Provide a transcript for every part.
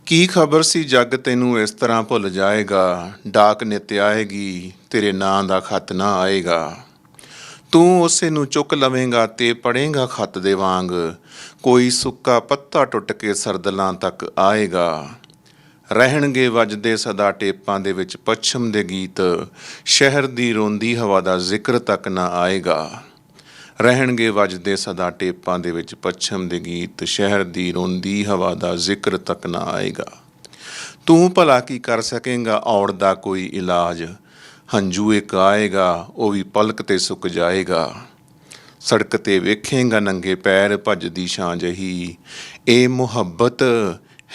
ਕੀ ਖਬਰ ਸੀ ਜੱਗ ਤੈਨੂੰ ਇਸ ਤਰ੍ਹਾਂ ਭੁੱਲ ਜਾਏਗਾ, ਡਾਕ ਨਿੱਤ ਆਏਗੀ ਤੇਰੇ ਨਾਂ ਦਾ ਖਤ ਨਾ ਆਏਗਾ। ਤੂੰ ਉਸੇ ਨੂੰ ਚੁੱਕ ਲਵੇਂਗਾ ਤੇ ਪੜ੍ਹੇਂਗਾ ਖਤ ਦੇ ਵਾਂਗ, ਕੋਈ ਸੁੱਕਾ ਪੱਤਾ ਟੁੱਟ ਕੇ ਸਰਦਲਾਂ ਤੱਕ ਆਏਗਾ। ਰਹਿਣਗੇ ਵੱਜਦੇ ਸਦਾ ਟੇਪਾਂ ਦੇ ਵਿੱਚ ਪੱਛਮ ਦੇ ਗੀਤ, ਸ਼ਹਿਰ ਦੀ ਰੋਂਦੀ ਹਵਾ ਦਾ ਜ਼ਿਕਰ ਤੱਕ ਨਾ ਆਏਗਾ। ਰਹਿਣਗੇ ਵੱਜਦੇ ਸਦਾ ਟੇਪਾਂ ਦੇ ਵਿੱਚ ਪੱਛਮ ਦੇ ਗੀਤ, ਸ਼ਹਿਰ ਦੀ ਰੋਂਦੀ ਹਵਾ ਦਾ ਜ਼ਿਕਰ ਤੱਕ ਨਾ ਆਏਗਾ। ਤੂੰ ਭਲਾ ਕੀ ਕਰ ਸਕੇਂਗਾ ਔੜ ਦਾ ਕੋਈ ਇਲਾਜ, ਹੰਝੂ ਇੱਕ ਆਏਗਾ ਉਹ ਵੀ ਪਲਕ ਤੇ ਸੁੱਕ ਜਾਏਗਾ। ਸੜਕ ਤੇ ਵੇਖੇਂਗਾ ਨੰਗੇ ਪੈਰ ਭੱਜਦੀ ਛਾਂ ਜਹੀ, ਇਹ ਮੁਹੱਬਤ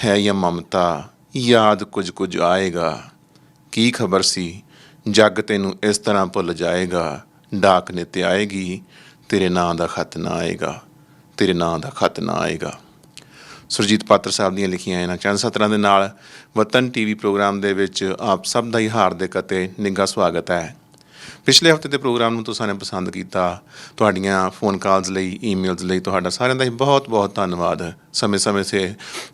ਹੈ ਜਾਂ ਮਮਤਾ, ਯਾਦ ਕੁਝ ਕੁਝ ਆਏਗਾ। ਕੀ ਖਬਰ ਸੀ ਜੱਗ ਤੈਨੂੰ ਇਸ ਤਰ੍ਹਾਂ ਭੁੱਲ ਜਾਏਗਾ, ਡਾਕ ਨਿੱਤ ਆਏਗੀ ਤੇਰੇ ਨਾਂ ਦਾ ਖਤ ਨਾ ਆਏਗਾ, ਤੇਰੇ ਨਾਂ ਦਾ ਖਤ ਨਾ ਆਏਗਾ। ਸੁਰਜੀਤ ਪਾਤਰ ਸਾਹਿਬ ਦੀਆਂ ਲਿਖੀਆਂ ਇਹਨਾਂ ਚੰਦ ਸਤਰਾਂ ਦੇ ਨਾਲ ਵਤਨ ਟੀਵੀ ਪ੍ਰੋਗਰਾਮ ਦੇ ਵਿੱਚ ਆਪ ਸਭ ਦਾ ਹੀ ਹਾਰਦਿਕ ਅਤੇ ਨਿੱਘਾ ਸਵਾਗਤ ਹੈ। ਪਿਛਲੇ ਹਫ਼ਤੇ ਦੇ ਪ੍ਰੋਗਰਾਮ ਨੂੰ ਤੁਸਾਂ ਨੇ ਪਸੰਦ ਕੀਤਾ। ਤੁਹਾਡੀਆਂ ਫੋਨ ਕਾਲਸ ਲਈ, ਈਮੇਲਸ ਲਈ ਤੁਹਾਡਾ ਸਾਰਿਆਂ ਦਾ ਹੀ ਬਹੁਤ ਬਹੁਤ ਧੰਨਵਾਦ। ਸਮੇਂ-ਸਮੇਂ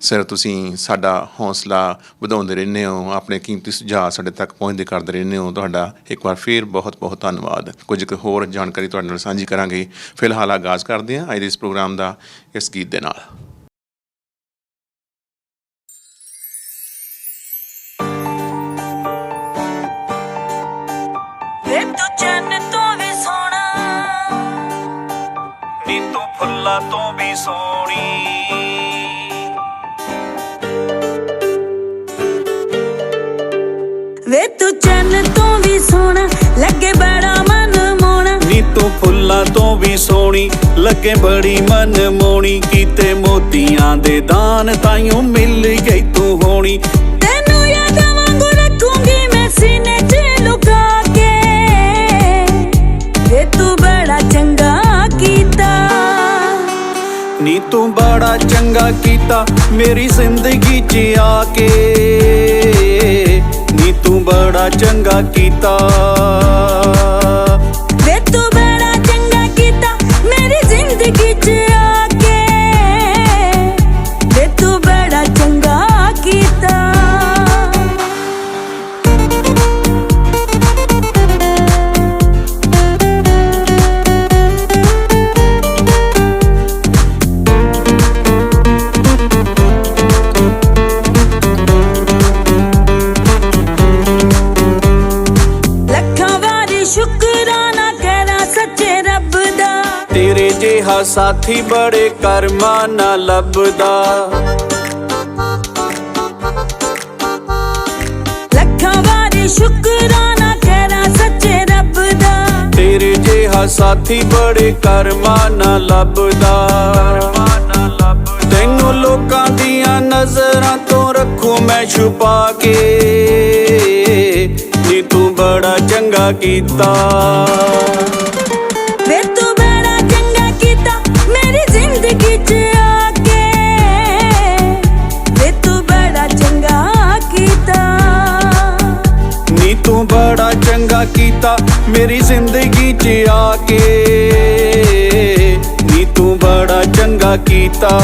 ਸਿਰ ਤੁਸੀਂ ਸਾਡਾ ਹੌਸਲਾ ਵਧਾਉਂਦੇ ਰਹਿੰਦੇ ਹੋ, ਆਪਣੇ ਕੀਮਤੀ ਸੁਝਾਅ ਸਾਡੇ ਤੱਕ ਪਹੁੰਚਦੇ ਕਰਦੇ ਰਹਿੰਦੇ ਹੋ। ਤੁਹਾਡਾ ਇੱਕ ਵਾਰ ਫਿਰ ਬਹੁਤ ਬਹੁਤ ਧੰਨਵਾਦ। ਕੁਝ ਕੁ ਹੋਰ ਜਾਣਕਾਰੀ ਤੁਹਾਡੇ ਨਾਲ ਸਾਂਝੀ ਕਰਾਂਗੇ। ਫਿਲਹਾਲ ਆਗਾਜ਼ ਕਰਦੇ ਹਾਂ ਅੱਜ ਦੇ ਇਸ ਪ੍ਰੋਗਰਾਮ ਦਾ ਇਸ ਗੀਤ ਦੇ ਨਾਲ। ਫੁੱਲਾਂ ਤੋਂ ਵੀ ਸੋਹਣੀ, ਵੇ ਤੂੰ ਚੰਨ ਤੋਂ ਵੀ ਸੋਹਣਾ ਲੱਗੇ ਬੜਾ ਮਨ ਮੋਹਣਾ। ਨੀ ਤੂੰ ਫੁੱਲਾਂ ਤੋਂ ਵੀ ਸੋਹਣੀ ਲੱਗੇ ਬੜੀ ਮਨ ਮੋਹਣੀ, ਕੀਤੇ ਮੋਤੀਆਂ ਦੇ ਦਾਨ ਤਾਈਓ ਮਿਲ ਗਈ ਤੂੰ ਹੋਣੀ। ਤੈਨੂੰ ਯਾਦਾਂ ਵਾਂਗੂ ਰੱਖੂੰਗੀ ਮੈਂ ਸੀਨੇ 'ਚ ਲੁਕਾ ਕੇ, ਵੇ ਤੂੰ ਬੜਾ ਚੰਗਾ ਕੀਤਾ। ਨੀ ਤੂੰ ਬੜਾ ਚੰਗਾ ਕੀਤਾ ਮੇਰੀ ਜ਼ਿੰਦਗੀ 'ਚ ਆ ਕੇ, ਨੀ ਤੂੰ ਬੜਾ ਚੰਗਾ ਕੀਤਾ। ਵੇ ਤੂੰ ਬੜਾ ਚੰਗਾ ਕੀਤਾ ਮੇਰੀ ਜ਼ਿੰਦਗੀ 'ਚ ਆ ਕੇ, ਵੇ ਤੂੰ ਬੜਾ ਚੰਗਾ ਕੀਤਾ। ਤੇਰੇ ਜਿਹਾ ਸਾਥੀ ਬੜੇ ਕਰਮਾਂ ਨਾਲ ਲੱਭਦਾ, ਲੱਖਾਂ ਵਾਰੀ ਸ਼ੁਕਰਾਨਾ ਕਰਾਂ ਸੱਚੇ ਰੱਬ ਦਾ। ਤੇਰੇ ਜਿਹਾ ਸਾਥੀ ਬੜੇ ਕਰਮਾਂ ਨਾਲ ਲੱਭਦਾ। ਤੈਨੂੰ ਲੋਕਾਂ ਦੀਆਂ ਨਜ਼ਰਾਂ ਤੋਂ ਰੱਖੂ ਮੈਂ ਛੁਪਾ ਕੇ, ਨੀ ਤੂੰ ਬੜਾ ਚੰਗਾ ਕੀਤਾ। ਵੇ ਤੂੰ ਬੜਾ ਚੰਗਾ ਕੀਤਾ ਮੇਰੀ ਜ਼ਿੰਦਗੀ 'ਚ ਆ ਕੇ, ਵੇ ਤੂੰ ਬੜਾ ਚੰਗਾ ਕੀਤਾ। ਨੀ ਤੂੰ ਬੜਾ ਚੰਗਾ ਕੀਤਾ ਮੇਰੀ ਜ਼ਿੰਦਗੀ 'ਚ ਆ ਕੇ, ਨੀ ਤੂੰ ਬੜਾ ਚੰਗਾ ਕੀਤਾ।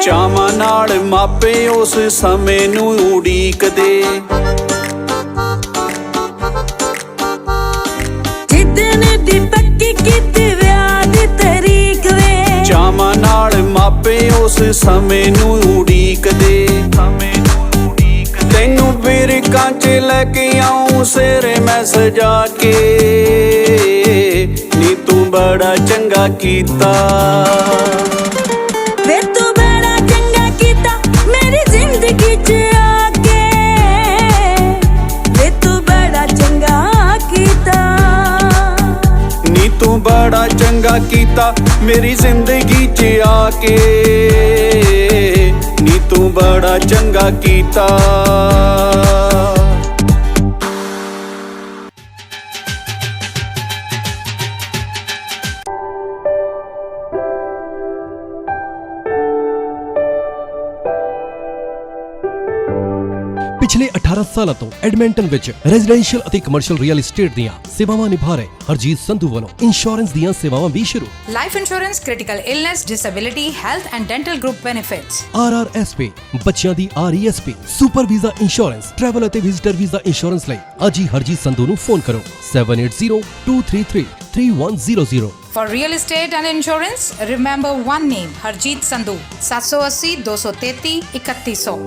ਚਾਵਾਂ ਨਾਲ ਮਾਪੇ ਉਸ ਸਮੇਂ ਨੂੰ ਉਡੀਕਦੇ, ਜਿੱਦਣ ਦੀ ਪੱਕੀ ਕੀਤੀ ਵਿਆਹ ਦੀ ਤਰੀਕ ਵੇ। ਚਾਵਾਂ ਨਾਲ ਮਾਪੇ ਉਸ ਸਮੇਂ ਨੂੰ ਉਡੀਕਦੇ, ਤੈਨੂੰ ਬਿਰਕਾਂ 'ਚ ਲੈ ਕੇ ਆਉਂ ਸਿਰ ਮੈਂ ਸਜਾ ਕੇ, ਨੀ ਤੂੰ ਬੜਾ ਚੰਗਾ ਕੀਤਾ। ਵੇ ਤੂੰ ਬੜਾ ਚੰਗਾ ਕੀਤਾ ਮੇਰੀ ਜ਼ਿੰਦਗੀ 'ਚ ਆ ਕੇ, ਵੇ ਤੂੰ ਬੜਾ ਚੰਗਾ ਕੀਤਾ। ਨੀ ਤੂੰ ਬੜਾ ਚੰਗਾ ਕੀਤਾ ਮੇਰੀ ਜ਼ਿੰਦਗੀ 'ਚ ਆ ਕੇ, ਨੀ ਤੂੰ ਬੜਾ ਚੰਗਾ ਕੀਤਾ। ਪਿਛਲੇ 18 ਸਾਲਾਂ ਤੋਂ ਐਡਮਿੰਟਨ ਵਿੱਚ ਰੈਜ਼ੀਡੈਂਸ਼ੀਅਲ ਅਤੇ ਕਮਰਸ਼ੀਅਲ ਰੀਅਲ ਏਸਟੇਟ ਦੀਆਂ ਸੇਵਾਵਾਂ ਨਿਭਾ ਰਹੇ ਹਰਜੀਤ ਸੰਧੂ ਵੱਲੋਂ ਇੰਸ਼ੋਰੈਂਸ ਦੀਆਂ ਸੇਵਾਵਾਂ ਵੀ ਸ਼ੁਰੂ। Life insurance, critical illness, disability, health and dental group benefits. RRSP ਬੱਚਿਆਂ ਦੀ RESP, super visa insurance, travel ਅਤੇ ਵਿਜ਼ਿਟਰ ਵੀਜ਼ਾ ਇੰਸ਼ੋਰੈਂਸ ਲਈ ਅੱਜ ਹੀ ਹਰਜੀਤ ਸੰਧੂ ਨੂੰ ਫੋਨ ਕਰੋ 7802333100। For real estate and insurance, remember one name, Harjeet Sandhu, 780 233 3100.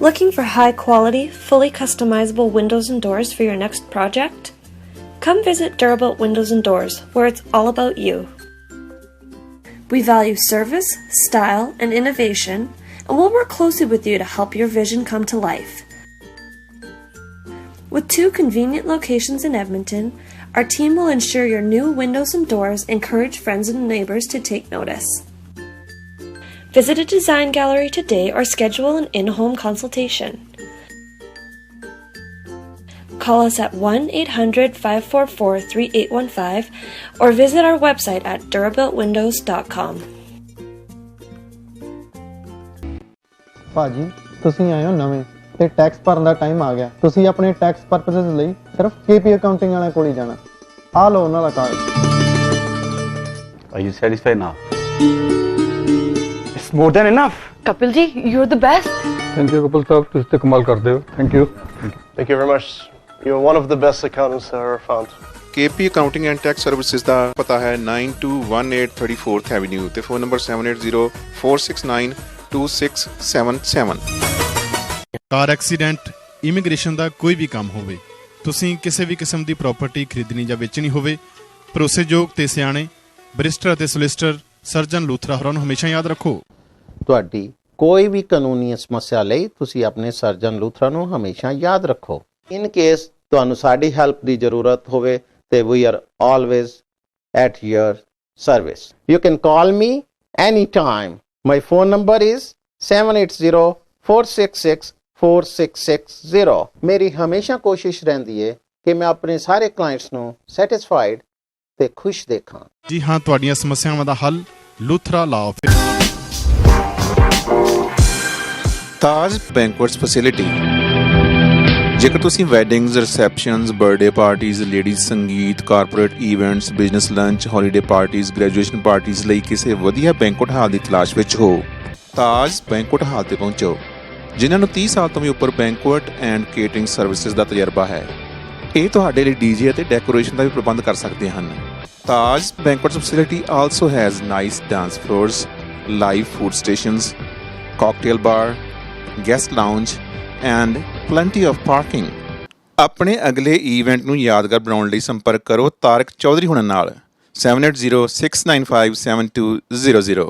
Looking for high-quality, fully customizable windows and doors for your next project? Come visit Durable Windows and Doors, where it's all about you. We value service, style, and innovation, and we'll work closely with you to help your vision come to life. With 2 convenient locations in Edmonton, our team will ensure your new windows and doors encourage friends and neighbors to take notice. Visit a design gallery today or schedule an in-home consultation. Call us at 1-800-544-3815 or visit our website at durabilewindows.com. ਭਾਜੀ ਤੁਸੀਂ ਆਏ ਹੋ ਨਵੇਂ ਤੇ tax ਭਰਨ ਦਾ time ਆ ਗਿਆ। ਤੁਸੀਂ ਆਪਣੇ ਟੈਕਸ ਪਰਪਸਸ ਲਈ ਸਿਰਫ KP ਅਕਾਊਂਟਿੰਗ ਵਾਲਿਆਂ ਕੋਲ ਹੀ ਜਾਣਾ। ਆ ਲਓ ਉਹਨਾਂ ਦਾ card. Are you satisfied now? It's more than enough. Kapil ji, you're the best. Thank you, Kapil sahab. ਤੁਸੀਂ ਤੇ ਕਮਾਲ ਕਰਦੇ ਹੋ। Thank you. Thank you very much. You're one of the best accountants I ever found. KP Accounting and Tax Services ਦਾ ਪਤਾ ਹੈ 9218 34th Avenue ਤੇ phone number 7804692677। Car accident, immigration ਦਾ ਕੋਈ ਵੀ ਕੰਮ ਹੋਵੇ, ਤੁਸੀਂ ਕਿਸੇ ਵੀ ਕਿਸਮ ਦੀ ਪ੍ਰਾਪਰਟੀ ਖਰੀਦਣੀ ਜਾਂ ਵੇਚਣੀ ਹੋਵੇ, ਭਰੋਸੇਯੋਗ ਤੇ ਸਿਆਣੇ ਬੈਰਿਸਟਰ ਅਤੇ ਸੋਲਿਸਿਟਰ ਸਰਜਨ ਲੂਥਰਾ ਹੋਰਾਂ ਨੂੰ ਹਮੇਸ਼ਾ ਯਾਦ ਰੱਖੋ। ਤੁਹਾਡੀ ਕੋਈ ਵੀ ਕਾਨੂੰਨੀ ਸਮੱਸਿਆ ਲਈ ਤੁਸੀਂ ਆਪਣੇ ਸਰਜਨ ਲੂਥਰਾ ਨੂੰ ਹਮੇਸ਼ਾ ਯਾਦ ਰੱਖੋ। ਇਨ ਕੇਸ ਤੁਹਾਨੂੰ ਸਾਡੀ ਹੈਲਪ ਦੀ ਜ਼ਰੂਰਤ ਹੋਵੇ ਤੇ we are always at your service. You can call me any time. My phone number is 7804664660। ਮੇਰੀ ਹਮੇਸ਼ਾ ਕੋਸ਼ਿਸ਼ ਰਹਿੰਦੀ ਹੈ ਕਿ ਮੈਂ ਆਪਣੇ ਸਾਰੇ ਕਲਾਇੰਟਸ ਨੂੰ ਸੈਟੀਸਫਾਈਡ ਤੇ ਖੁਸ਼ ਦੇਖਾਂ। ਜੀ ਹਾਂ, ਤੁਹਾਡੀਆਂ ਸਮੱਸਿਆਵਾਂ ਦਾ ਹੱਲ ਲੂਥਰਾ ਲਾ ਆਫਿਸ। ਤਾਜ ਬੈਂਕੁਐਟਸ ਫੈਸਿਲਿਟੀ। ਜੇਕਰ ਤੁਸੀਂ weddings, receptions, birthday parties, ladies sangeet, corporate events, business lunch, holiday parties, graduation parties ਲਈ ਕਿਸੇ ਵਧੀਆ ਬੈਂਕੁਐਟ ਹਾਲ ਦੀ ਤਲਾਸ਼ ਵਿੱਚ ਹੋ, ਤਾਜ ਬੈਂਕੁਐਟ ਹਾਲ ਤੇ ਪਹੁੰਚੋ। ਜਿਨ੍ਹਾਂ ਨੂੰ 30 ਸਾਲ ਤੋਂ ਵੀ ਉੱਪਰ ਬੈਂਕੁਐਟ ਐਂਡ ਕੇਟਰਿੰਗ ਸਰਵਿਸਿਜ਼ ਦਾ ਤਜਰਬਾ ਹੈ। ਇਹ ਤੁਹਾਡੇ ਲਈ DJ ਅਤੇ ਡੈਕੋਰੇਸ਼ਨ ਦਾ ਵੀ ਪ੍ਰਬੰਧ ਕਰ ਸਕਦੇ ਹਨ। Taj banquets facility also has nice dance floors, live food stations, cocktail bar, guest lounge and plenty of parking। ਆਪਣੇ ਅਗਲੇ ਇਵੈਂਟ ਨੂੰ ਯਾਦਗਾਰ ਬਣਾਉਣ ਲਈ ਸੰਪਰਕ ਕਰੋ ਤਾਰਕ ਚੌਧਰੀ ਹੁਣਾਂ ਨਾਲ 7806957200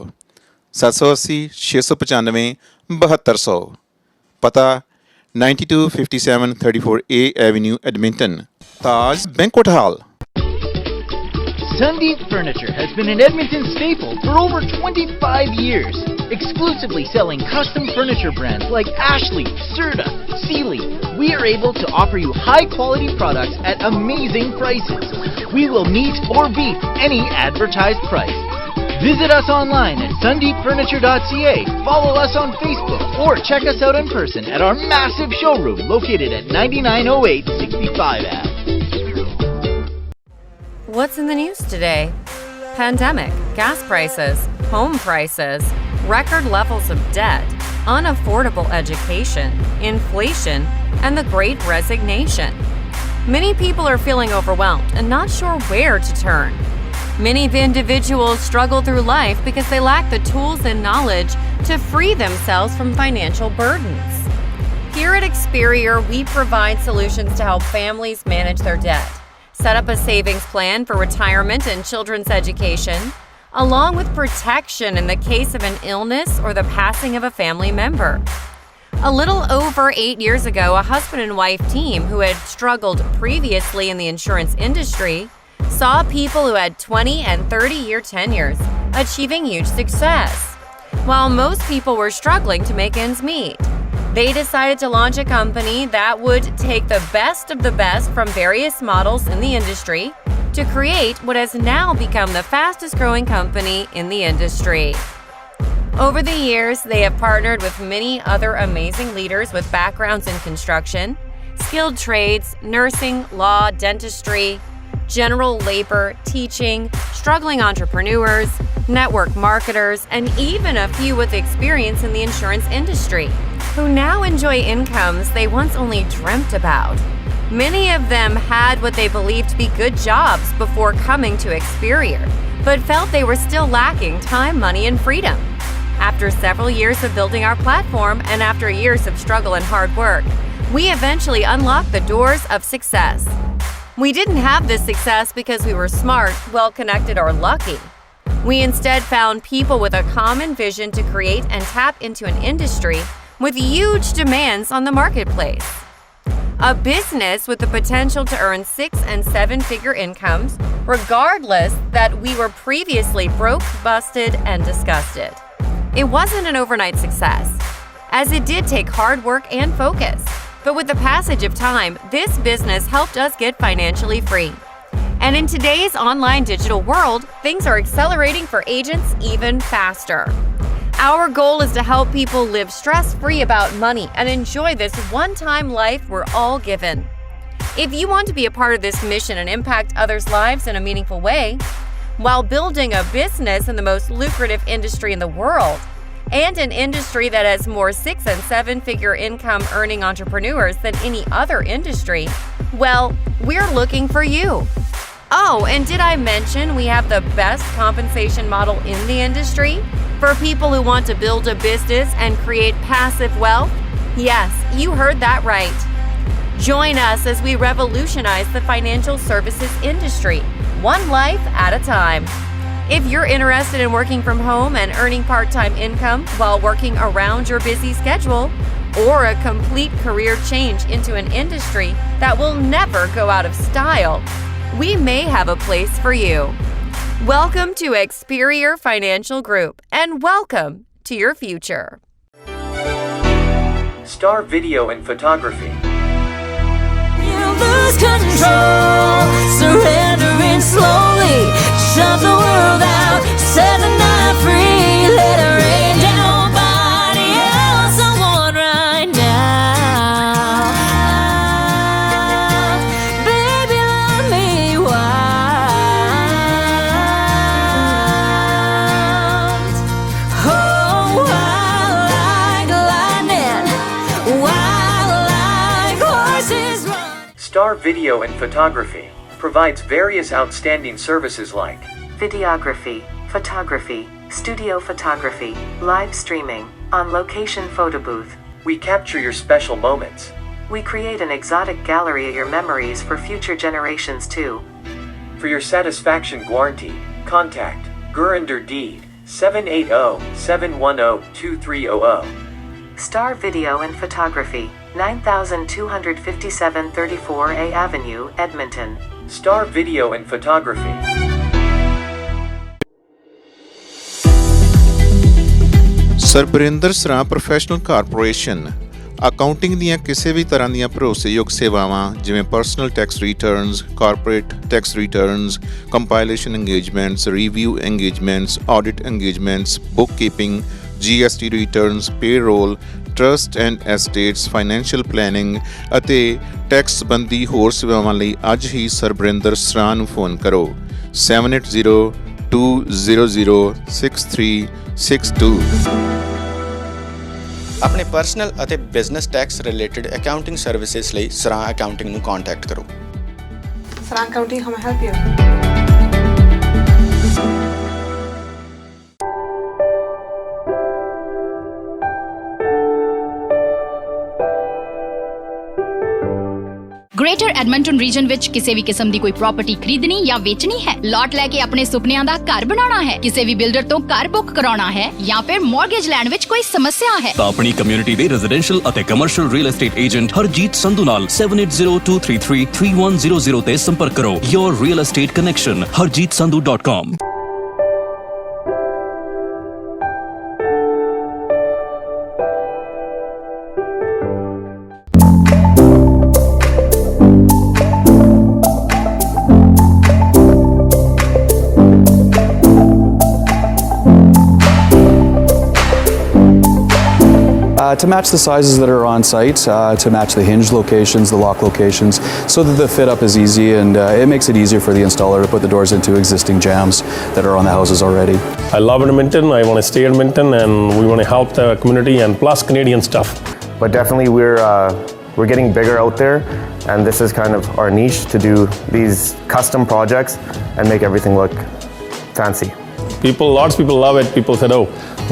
780 695 7200। ਪਤਾ 9257 34A Avenue, Edmonton। Taj Banquet Hall। Sundeep Furniture has been an Edmonton staple for over 25 years, exclusively selling custom furniture brands like Ashley, Serta, Sealy. We are able to offer you high-quality products at amazing prices. We will meet or beat any advertised price. Visit us online at sundeepfurniture.ca, follow us on Facebook, or check us out in person at our massive showroom located at 9908 65 Ave. What's in the news today? Pandemic, gas prices, home prices, record levels of debt, unaffordable education, inflation, and the Great Resignation. Many people are feeling overwhelmed and not sure where to turn. Many individuals struggle through life because they lack the tools and knowledge to free themselves from financial burdens. Here at Experior, we provide solutions to help families manage their debt, set up a savings plan for retirement and children's education, along with protection in the case of an illness or the passing of a family member. A little over 8 years ago, a husband and wife team who had struggled previously in the insurance industry saw people who had 20 and 30-year tenures achieving huge success, while most people were struggling to make ends meet. They decided to launch a company that would take the best of the best from various models in the industry to create what has now become the fastest growing company in the industry. Over the years, they have partnered with many other amazing leaders with backgrounds in construction, skilled trades, nursing, law, dentistry, general labor, teaching, struggling entrepreneurs, network marketers, and even a few with experience in the insurance industry, who now enjoy incomes they once only dreamt about. Many of them had what they believed to be good jobs before coming to Experior, but felt they were still lacking time, money, and freedom. After several years of building our platform and after years of struggle and hard work, we eventually unlocked the doors of success. We didn't have this success because we were smart, well-connected, or lucky. We instead found people with a common vision to create and tap into an industry with huge demands on the marketplace. A business with the potential to earn 6- and 7-figure incomes, regardless that we were previously broke, busted, and disgusted. It wasn't an overnight success, as it did take hard work and focus. But with the passage of time, this business helped us get financially free. And in today's online digital world, things are accelerating for agents even faster. Our goal is to help people live stress-free about money and enjoy this one-time life we're all given. If you want to be a part of this mission and impact others' lives in a meaningful way, while building a business in the most lucrative industry in the world, and an industry that has more 6- and 7-figure income earning entrepreneurs than any other industry, well, we're looking for you. Oh, and did I mention we have the best compensation model in the industry for people who want to build a business and create passive wealth? Yes, you heard that right. Join us as we revolutionize the financial services industry, one life at a time. If you're interested in working from home and earning part-time income while working around your busy schedule, or a complete career change into an industry that will never go out of style, we may have a place for you. Welcome to Experior Financial Group, and welcome to your future. Star Video and Photography. You lose control, surrendering slowly. Shut the world out, set the night free. Let it rain down, nobody else I want right now. Baby, love me wild. Oh, wild like lightning, wild like horses run. Star Video and Photography provides various outstanding services like videography, photography, studio photography, live streaming, on-location photo booth. We capture your special moments. We create an exotic gallery of your memories for future generations too. For your satisfaction guarantee, contact Gurinder Deed 780-710-2300. Star Video and Photography, 9257 34A Avenue, Edmonton. Star Video and Photography. ਸਰਬਰਿੰਦਰ ਸਰਾਂ professional corporation accounting ਦੀਆਂ ਕਿਸੇ ਵੀ ਤਰ੍ਹਾਂ ਦੀਆਂ ਭਰੋਸੇਯੋਗ ਸੇਵਾਵਾਂ ਜਿਵੇਂ personal tax returns, corporate tax returns, compilation engagements, review engagements, audit engagements, bookkeeping, GST returns, payroll, trust and estates, financial planning ਅਤੇ tax ਸੰਬੰਧੀ ਹੋਰ ਸੇਵਾਵਾਂ ਲਈ ਅੱਜ ਹੀ ਸਰਬਰਿੰਦਰ ਸਰਾਂ ਨੂੰ ਫੋਨ ਕਰੋ 7802006362। ਆਪਣੇ ਪਰਸਨਲ ਅਤੇ business tax related accounting services ਲਈ ਸਰਾਂ ਅਕਾਊਂਟਿੰਗ ਨੂੰ ਕੰਟੈਕਟ ਕਰੋ। ਸਰਾਂ ਅਕਾਊਂਟਿੰਗ ਹਮ help you. Greater Edmonton region ਵਿੱਚ ਕਿਸੇ ਵੀ ਕਿਸਮ ਦੀ ਕੋਈ ਪ੍ਰਾਪਰਟੀ ਖਰੀਦਣੀ ਜਾਂ ਵੇਚਣੀ ਹੈ, ਲਾਟ ਲੈ ਕੇ ਆਪਣੇ ਸੁਪਨਿਆਂ ਦਾ ਘਰ ਬਣਾਉਣਾ ਹੈ, ਕਿਸੇ ਵੀ ਬਿਲਡਰ ਤੋਂ ਘਰ ਬੁੱਕ ਕਰਾਉਣਾ ਹੈ ਜਾਂ ਫਿਰ ਮਾਰਗੇਜ ਲੈਣ ਵਿੱਚ ਕੋਈ ਸਮੱਸਿਆ ਹੈ ਤਾਂ ਆਪਣੀ ਕਮਿਊਨਿਟੀ ਦੇ ਰੈਜ਼ੀਡੈਂਸ਼ੀਅਲ ਅਤੇ commercial real estate agent Harjit Sandhu ਨਾਲ 7802333100 ਤੇ ਸੰਪਰਕ ਕਰੋ। Your real estate connection harjeetsandhu.com। to match the sizes that are on site, to match the hinge locations, the lock locations, so that the fit up is easy, and it makes it easier for the installer to put the doors into existing jambs that are on the houses already. I love Edmonton, I want to stay in Edmonton, and we want to help the community and plus Canadian stuff. But definitely we're getting bigger out there, and this is kind of our niche, to do these custom projects and make everything look fancy. Lots of people love it. People said, oh,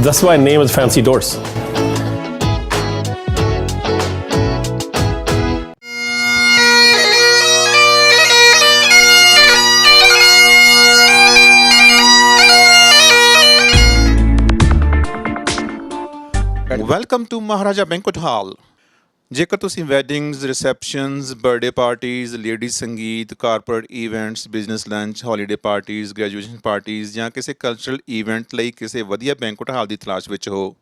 that's why name is Fancy Doors. Welcome to Maharaja banquet hall. ਜੇਕਰ ਤੁਸੀਂ weddings, receptions, birthday parties, ladies sangeet, corporate events, business lunch, holiday parties, graduation parties ਜਾਂ ਕਿਸੇ cultural event ਲਈ ਕਿਸੇ ਵਧੀਆ banquet ਹਾਲ ਦੀ ਤਲਾਸ਼ ਵਿੱਚ ਹੋ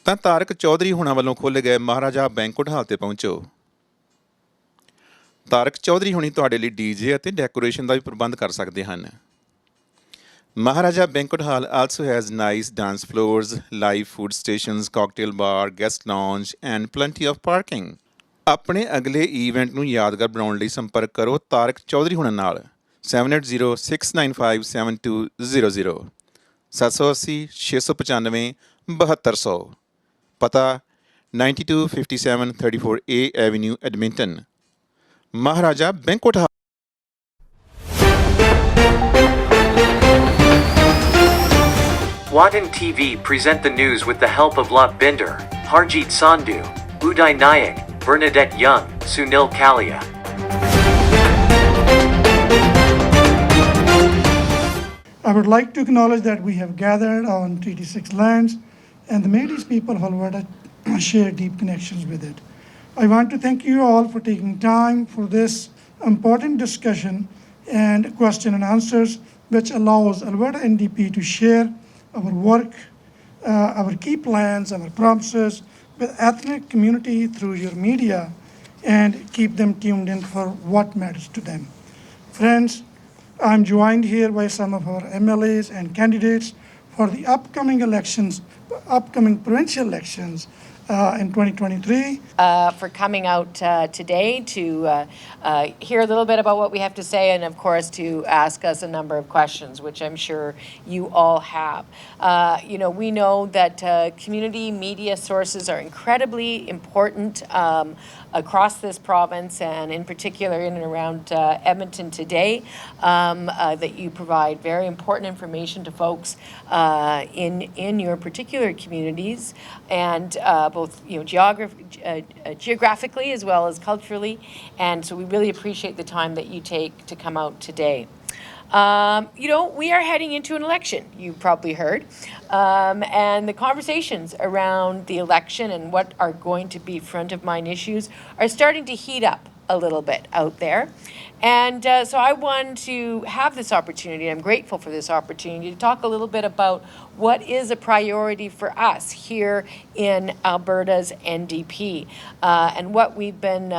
ਤਾਂ ਤਾਰਕ ਚੌਧਰੀ ਹੁਣਾਂ ਵੱਲੋਂ ਖੋਲ੍ਹੇ ਗਏ ਮਹਾਰਾਜਾ ਬੈਂਕੁਏਟ ਹਾਲ 'ਤੇ ਪਹੁੰਚੋ। ਤਾਰਕ ਚੌਧਰੀ ਹੁਣੀ ਤੁਹਾਡੇ ਲਈ ਡੀਜੇ ਅਤੇ ਡੈਕੋਰੇਸ਼ਨ ਦਾ ਵੀ ਪ੍ਰਬੰਧ ਕਰ ਸਕਦੇ ਹਨ। Maharaja Banquet Hall also has nice dance floors, live food stations, cocktail bar, guest lounge and plenty of parking. ਆਪਣੇ ਅਗਲੇ ਇਵੈਂਟ ਨੂੰ ਯਾਦਗਾਰ ਬਣਾਉਣ ਲਈ ਸੰਪਰਕ ਕਰੋ ਤਾਰਕ ਚੌਧਰੀ ਹੁਣਾਂ ਨਾਲ 7806957200 780 695 7200 ਪਤਾ 9257 34A Avenue, Edmonton. Maharaja Banquet Hall. Watan TV present the news with the help of Lot Binder, Harjeet Sandhu, Uday Nayak, Bernadette Young, Sunil Kalia. I would like to acknowledge that we have gathered on Treaty 6 lands, and the Métis people of Alberta share deep connections with it. I want to thank you all for taking time for this important discussion and question and answers, which allows Alberta NDP to share our work, our key plans, our promises with ethnic community through your media, and keep them tuned in for what matters to them. Friends, I'm joined here by some of our MLAs and candidates for the upcoming provincial elections in 2023. For coming out today to hear a little bit about what we have to say, and of course to ask us a number of questions, which I'm sure you all have. We know that community media sources are incredibly important across this province, and in particular in and around Edmonton today, that you provide very important information to folks in your particular communities, and both geographically as well as culturally, and so we really appreciate the time that you take to come out today. We are heading into an election, you've probably heard, and the conversations around the election and what are going to be front of mind issues are starting to heat up a little bit out there. And so I want to have this opportunity, I'm grateful for this opportunity, to talk a little bit about what is a priority for us here in Alberta's NDP, and what we've been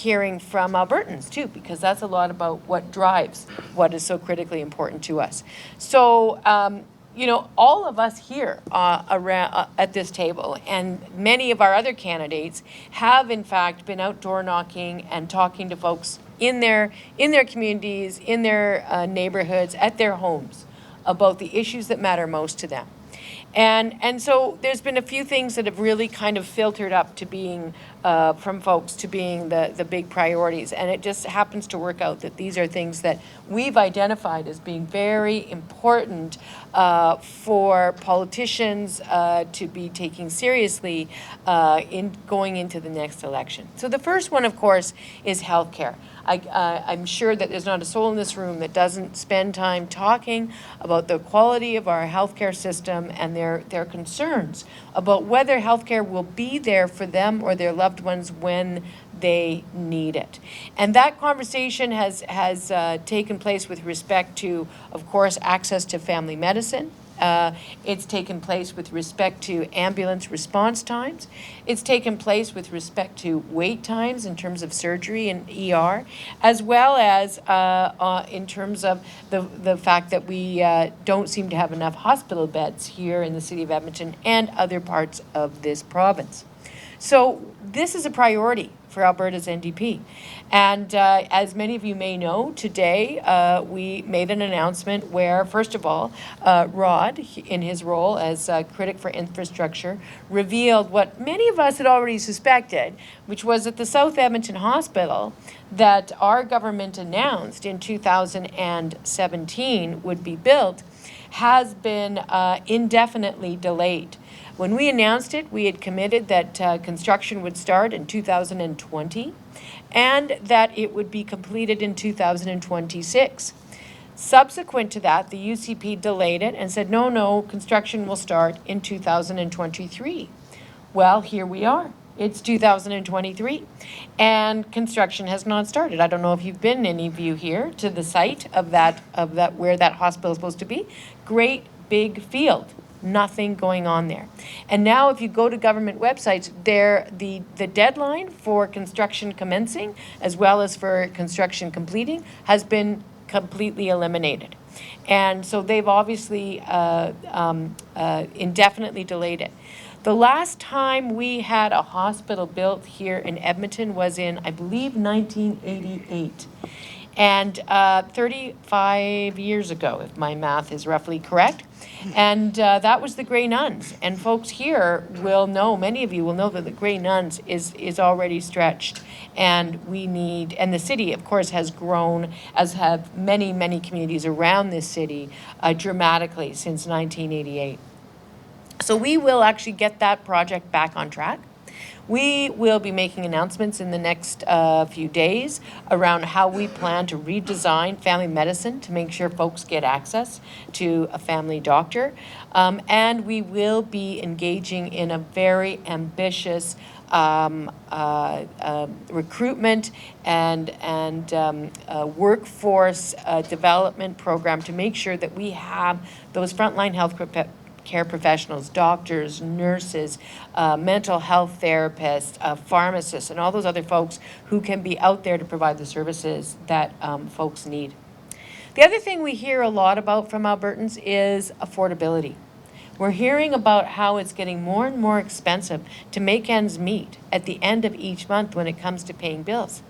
hearing from Albertans too, because that's a lot about what drives what is so critically important to us. So all of us here around at this table, and many of our other candidates, have in fact been out door knocking and talking to folks in their communities, in their neighborhoods, at their homes, about the issues that matter most to them. And so there's been a few things that have really kind of filtered up to being, from folks, to being the big priorities. And it just happens to work out that these are things that we've identified as being very important for politicians to be taking seriously in going into the next election. So the first one, of course, is healthcare. I'm sure that there's not a soul in this room that doesn't spend time talking about the quality of our healthcare system and their concerns about whether healthcare will be there for them or their loved ones when they need it. And that conversation has taken place with respect to, of course, access to family medicine. It's taken place with respect to ambulance response times. It's taken place with respect to wait times in terms of surgery and ER, as well as in terms of the fact that we don't seem to have enough hospital beds here in the city of Edmonton and other parts of this province. So this is a priority for Alberta's NDP. And as many of you may know, today we made an announcement where, first of all, Rod, in his role as critic for infrastructure, revealed what many of us had already suspected, which was that the South Edmonton Hospital that our government announced in 2017 would be built has been indefinitely delayed. When we announced it, we had committed that construction would start in 2020 and that it would be completed in 2026. Subsequent to that, the UCP delayed it and said, no, construction will start in 2023. Well, here we are. It's 2023 and construction has not started. I don't know if you've been, any of you here, to the site of that where that hospital is supposed to be. Great big field. Nothing going on there. And now if you go to government websites, the deadline for construction commencing as well as for construction completing has been completely eliminated. And so they've obviously indefinitely delayed it. The last time we had a hospital built here in Edmonton was in, I believe, 1988. And 35 years ago, if my math is roughly correct. And that was the Grey Nuns. And folks here will know, many of you will know that the Grey Nuns is already stretched. And we need, and the city, of course, has grown, as have many, many communities around this city, dramatically since 1988. So we will actually get that project back on track. We will be making announcements in the next few days around how we plan to redesign family medicine to make sure folks get access to a family doctor. And we will be engaging in a very ambitious recruitment and workforce development program to make sure that we have those frontline health care professionals, doctors, nurses, mental health therapists, pharmacists, and all those other folks who can be out there to provide the services that folks need. The other thing we hear a lot about from Albertans is affordability. We're hearing about how it's getting more and more expensive to make ends meet at the end of each month when it comes to paying bills.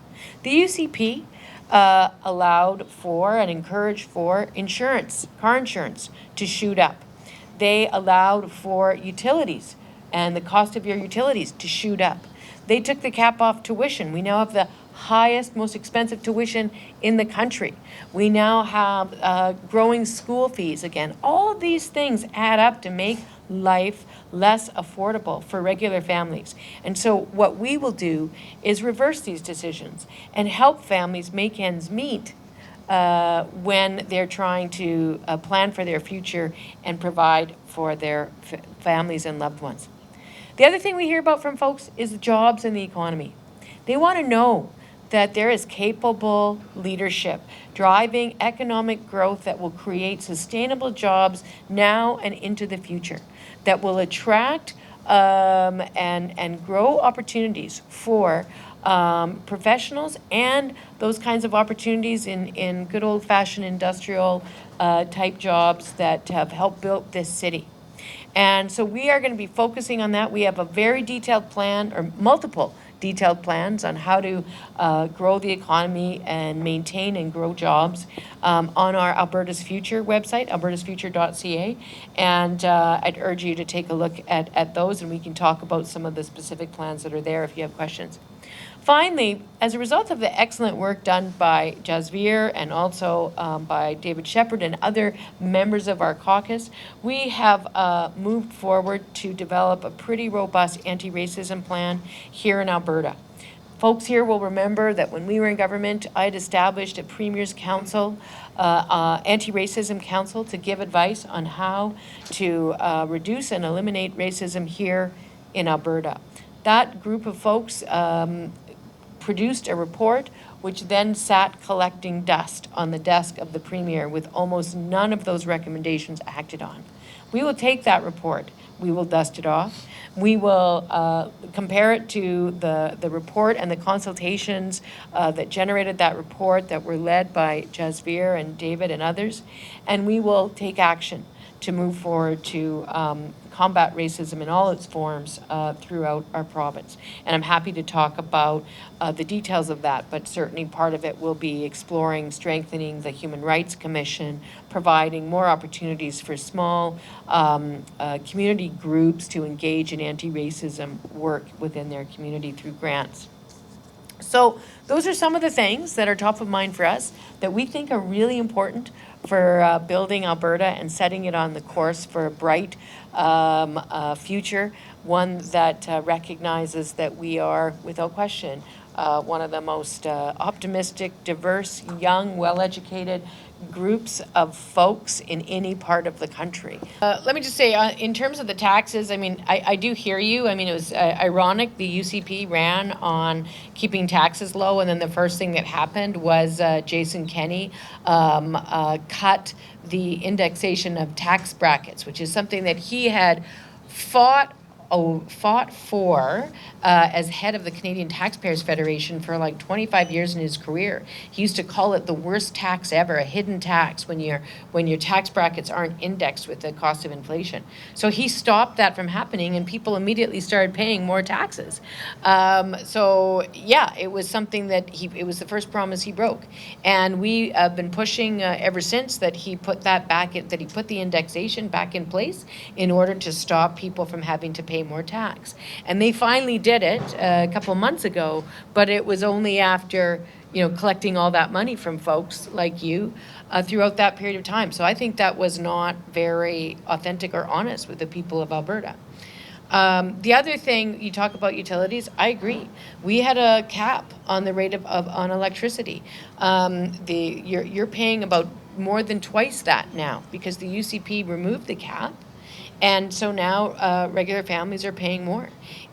The UCP allowed for and encouraged for insurance, car insurance, to shoot up. They allowed for utilities and the cost of your utilities to shoot up. They took the cap off tuition. We now have the highest, most expensive tuition in the country. We now have growing school fees again. All these things add up to make life less affordable for regular families. And so what we will do is reverse these decisions and help families make ends meet when they're trying to plan for their future and provide for their families and loved ones. The other thing we hear about from folks is the jobs and the economy. They want to know that there is capable leadership driving economic growth that will create sustainable jobs now and into the future, that will attract and grow opportunities for professionals and those kinds of opportunities in good old-fashioned industrial type jobs that have helped build this city. And so we are going to be focusing on that. We have a very detailed plan, or multiple detailed plans on how to grow the economy and maintain and grow jobs on our Alberta's Future website, albertasfuture.ca. And I'd urge you to take a look at those, and we can talk about some of the specific plans that are there if you have questions. Finally, as a result of the excellent work done by Jasveer and also by David Shepherd and other members of our caucus, we have moved forward to develop a pretty robust anti-racism plan here in Alberta. Folks here will remember that when we were in government, I had established a Premier's Council, Anti-Racism Council, to give advice on how to reduce and eliminate racism here in Alberta. That group of folks produced a report which then sat collecting dust on the desk of the Premier with almost none of those recommendations acted on. We will take that report. We will dust it off. We will compare it to the report and the consultations that generated that report that were led by Jasveer and David and others, and we will take action to move forward to combat racism in all its forms throughout our province. And I'm happy to talk about the details of that, but certainly part of it will be exploring strengthening the Human Rights Commission, providing more opportunities for small community groups to engage in anti-racism work within their community through grants. So those are some of the things that are top of mind for us that we think are really important for building Alberta and setting it on the course for a bright future, one that recognizes that we are, without question, one of the most optimistic, diverse, young, well-educated groups of folks in any part of the country. Let me just say, in terms of the taxes, I mean, I do hear you. I mean, it was ironic. The UCP ran on keeping taxes low, and then the first thing that happened was Jason Kenney cut the indexation of tax brackets, which is something that he had fought for as head of the Canadian Taxpayers Federation for like 25 years in his career. He used to call it the worst tax ever, a hidden tax, when your tax brackets aren't indexed with the cost of inflation. So he stopped that from happening, and people immediately started paying more taxes. So yeah, it was something that it was the first promise he broke, and we have been pushing ever since that he put that back in, that he put the indexation back in place in order to stop people from having to pay more tax. And they finally did it a couple months ago, but it was only after, you know, collecting all that money from folks like you throughout that period of time. So I think that was not very authentic or honest with the people of Alberta. The other thing, you talk about utilities, I agree. We had a cap on the rate on electricity. You're paying about more than twice that now because the UCP removed the cap. And so now regular families are paying more.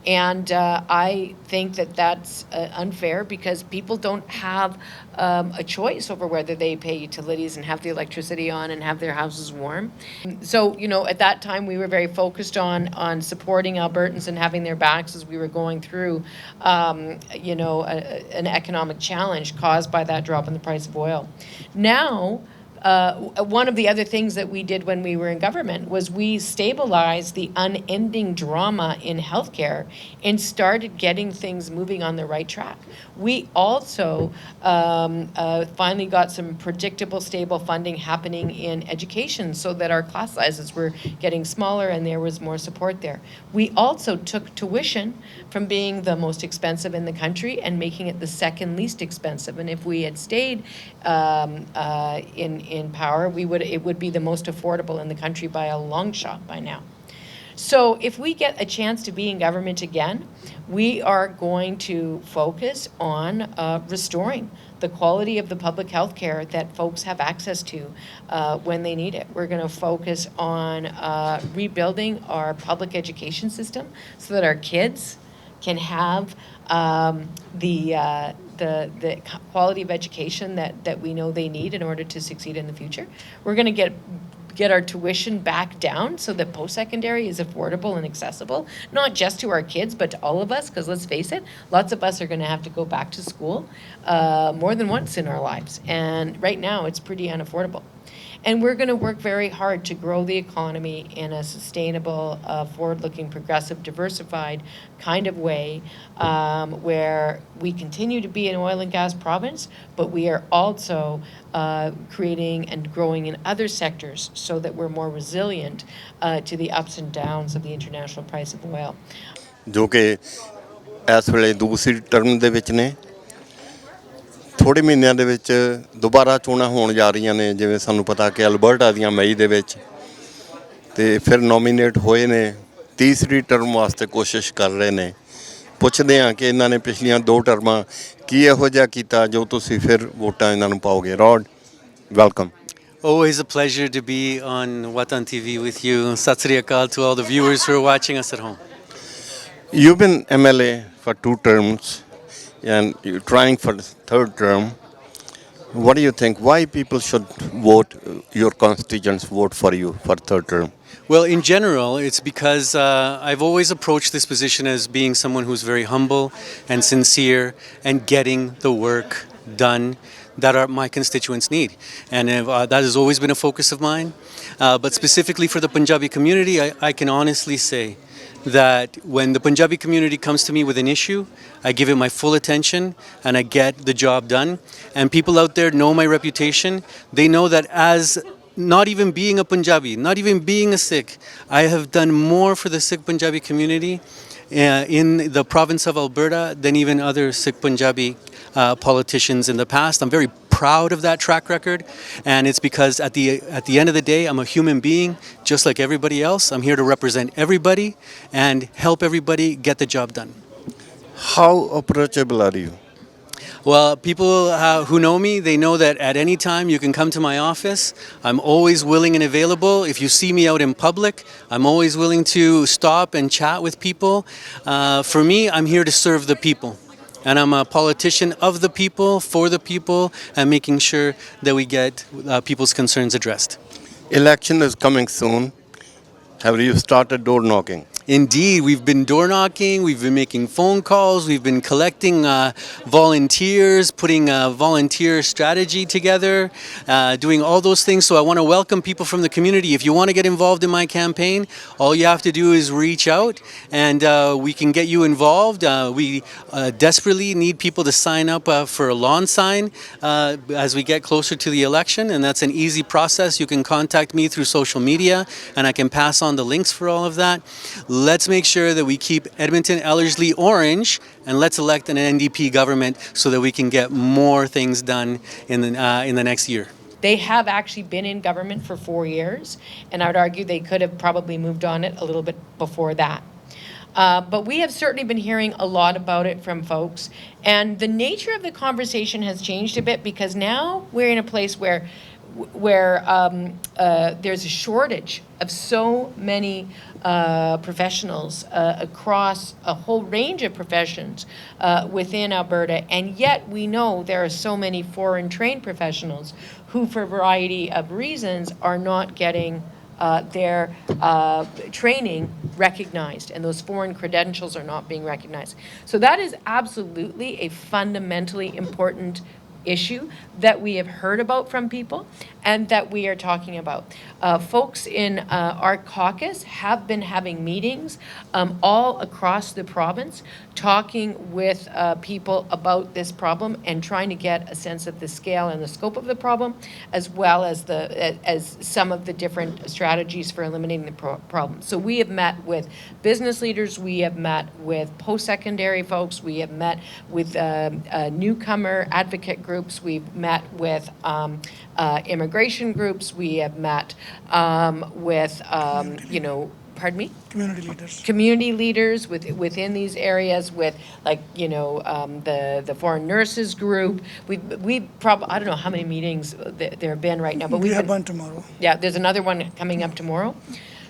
And I think that that's unfair because people don't have a choice over whether they pay utilities and have the electricity on and have their houses warm. So, you know, at that time we were very focused on supporting Albertans and having their backs as we were going through, you know, an economic challenge caused by that drop in the price of oil. Now, one of the other things that we did when we were in government was we stabilized the unending drama in healthcare and started getting things moving on the right track. We also finally got some predictable, stable funding happening in education so that our class sizes were getting smaller and there was more support there. We also took tuition from being the most expensive in the country and making it the second least expensive. And if we had stayed in power, it would be the most affordable in the country by a long shot by now. So if we get a chance to be in government again, we are going to focus on restoring the quality of the public health care that folks have access to when they need it. We're going to focus on rebuilding our public education system so that our kids can have the quality of education that we know they need in order to succeed in the future. We're going to get our tuition back down so that post-secondary is affordable and accessible, not just to our kids, but to all of us, because let's face it, lots of us are going to have to go back to school more than once in our lives. And right now, it's pretty unaffordable. And we're going to work very hard to grow the economy in a sustainable, forward-looking, progressive, diversified kind of way where we continue to be an oil and gas province, but we are also creating and growing in other sectors so that we're more resilient to the ups and downs of the international price of oil. ਜੋ ਕਿ ਇਸ ਵੇਲੇ ਦੂਸਰੀ term ਦੇ ਵਿੱਚ ਨੇ ਥੋੜੇ ਮਹੀਨਿਆਂ ਦੇ ਵਿੱਚ ਦੁਬਾਰਾ ਚੋਣਾਂ ਹੋਣ ਜਾ ਰਹੀਆਂ ਨੇ ਜਿਵੇਂ ਸਾਨੂੰ ਪਤਾ ਕਿ ਅਲਬਰਟਾ ਦੀਆਂ ਮਈ ਦੇ ਵਿੱਚ ਤੇ ਫਿਰ ਨੋਮੀਨੇਟ ਹੋਏ ਨੇ ਤੀਸਰੀ ਟਰਮ ਵਾਸਤੇ ਕੋਸ਼ਿਸ਼ ਕਰ ਰਹੇ ਨੇ ਪੁੱਛਦੇ ਹਾਂ ਕਿ ਇਹਨਾਂ ਨੇ ਪਿਛਲੀਆਂ 2 ਟਰਮਾਂ ਕੀ ਇਹੋ ਜਿਹਾ ਕੀਤਾ ਜੋ ਤੁਸੀਂ ਫਿਰ ਵੋਟਾਂ ਇਹਨਾਂ ਨੂੰ ਪਾਓਗੇ ਰੌਡ welcome Always a pleasure to be on Watan TV with you. Sat Sri Akal to all the viewers who are watching us at home. You've been MLA for 2 terms and you're trying for the 3rd term. What do you think? Why people should vote, your constituents vote for you for 3rd term? Well, in general, it's because I've always approached this position as being someone who's very humble and sincere and getting the work done that my constituents need. And that has always been a focus of mine. But specifically for the Punjabi community, I can honestly say that when the Punjabi community comes to me with an issue, I give it my full attention and I get the job done. And people out there know my reputation. They know that as not even being a Punjabi, not even being a Sikh, I have done more for the Sikh Punjabi community in the province of Alberta than even other Sikh Punjabi politicians in the past. I'm very proud of that track record, and it's because at the end of the day, I'm a human being just like everybody else. I'm here to represent everybody and help everybody get the job done. How approachable are you? Well, people who know me, they know that at any time you can come to my office. I'm always willing and available. If you see me out in public, I'm always willing to stop and chat with people. For me, I'm here to serve the people. And I'm a politician of the people, for the people, and making sure that we get people's concerns addressed. Election is coming soon. Have you started door knocking? Indeed, we've been door knocking, we've been making phone calls, we've been collecting volunteers, putting a volunteer strategy together, doing all those things. So I want to welcome people from the community. If you want to get involved in my campaign, all you have to do is reach out and we can get you involved. We desperately need people to sign up for a lawn sign as we get closer to the election, and that's an easy process. You can contact me through social media and I can pass on the links for all of that. Let's make sure that we keep Edmonton Ellerslie orange, and let's elect an NDP government so that we can get more things done in the next year. They have actually been in government for 4 years, and I would argue they could have probably moved on it a little bit before that. But we have certainly been hearing a lot about it from folks, and the nature of the conversation has changed a bit because now we're in a place where there's a shortage of so many professionals across a whole range of professions within Alberta, and yet we know there are so many foreign trained professionals who, for a variety of reasons, are not getting their training recognized, and those foreign credentials are not being recognized. So that is absolutely a fundamentally important issue that we have heard about from people and that we are talking about. Folks in our caucus have been having meetings all across the province, talking with people about this problem and trying to get a sense of the scale and the scope of the problem, as well as some of the different strategies for eliminating the problem. So we have met with business leaders, we have met with post-secondary folks, we have met with newcomer advocate groups, we've met with immigration groups, we have met with, pardon me? Community leaders. Community leaders within these areas, with the foreign nurses group. We probably, I don't know how many meetings there have been right now, but we have one tomorrow. Yeah, there's another one coming up tomorrow.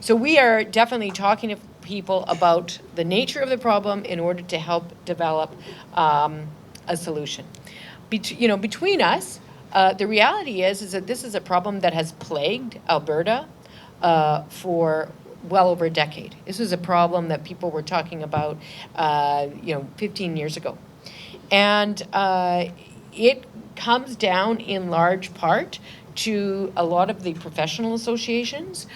So we are definitely talking to people about the nature of the problem in order to help develop a solution. Between us, the reality is that this is a problem that has plagued Alberta for well over a decade. This is a problem that people were talking about, 15 years ago. And it comes down in large part to a lot of the professional associations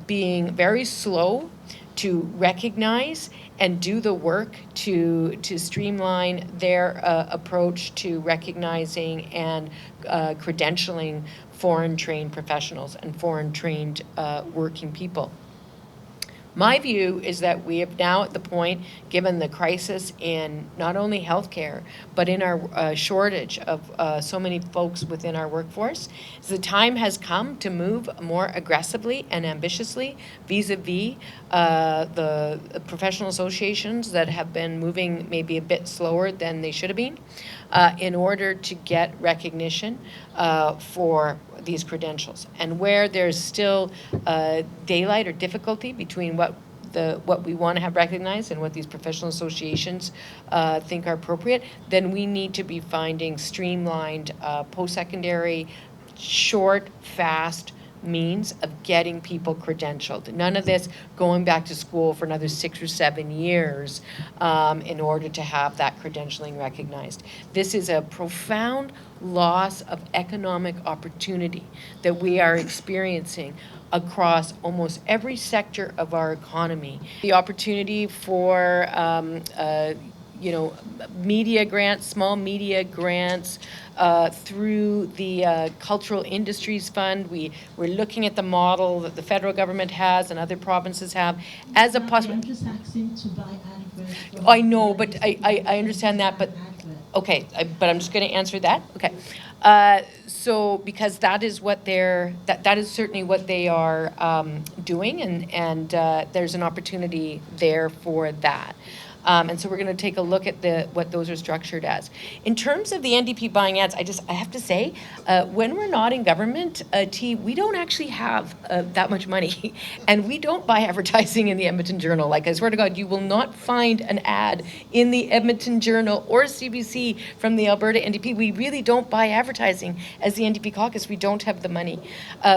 being very slow to recognize and do the work to streamline their approach to recognizing and credentialing foreign trained professionals and foreign trained working people. My view is that we have now at the point, given the crisis in not only healthcare, but in our shortage of so many folks within our workforce, the time has come to move more aggressively and ambitiously vis-a-vis the professional associations that have been moving maybe a bit slower than they should have been in order to get recognition for these credentials. And where there's still daylight or difficulty between what we want to have recognized and what these professional associations think are appropriate, then we need to be finding streamlined post-secondary, short, fast means of getting people credentialed. None of this going back to school for another 6 or 7 years in order to have that credentialing recognized. This is a profound loss of economic opportunity that we are experiencing across almost every sector of our economy. The opportunity for media grants, small media grants through the Cultural Industries Fund. We're looking at the model that the federal government has and other provinces have as a possible. I know, but I understand that, but okay, but I'm just going to answer that. Okay. So because that is what that is certainly what they are doing, and there's an opportunity there for that. And so we're going to take a look at what those are structured as. In terms of the NDP buying ads, I have to say, when we're not in government, we don't actually have that much money, and we don't buy advertising in the Edmonton Journal. Like, I swear to God, you will not find an ad in the Edmonton Journal or CBC from the Alberta NDP. We really don't buy advertising as the NDP caucus. We don't have the money.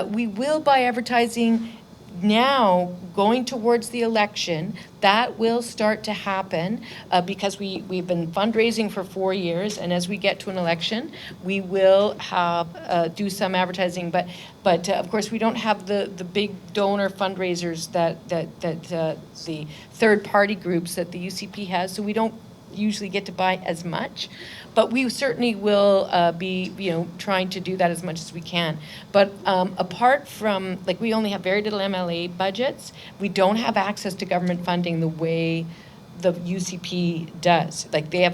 We will buy advertising now, going towards the election. That will start to happen because we've been fundraising for 4 years, and as we get to an election, we will have do some advertising. But of course, we don't have the big donor fundraisers that the third party groups that the UCP has, so we don't usually get to buy as much. But we certainly will be, trying to do that as much as we can. But apart from, like, we only have very little MLA budgets. We don't have access to government funding the way the UCP does. Like, they have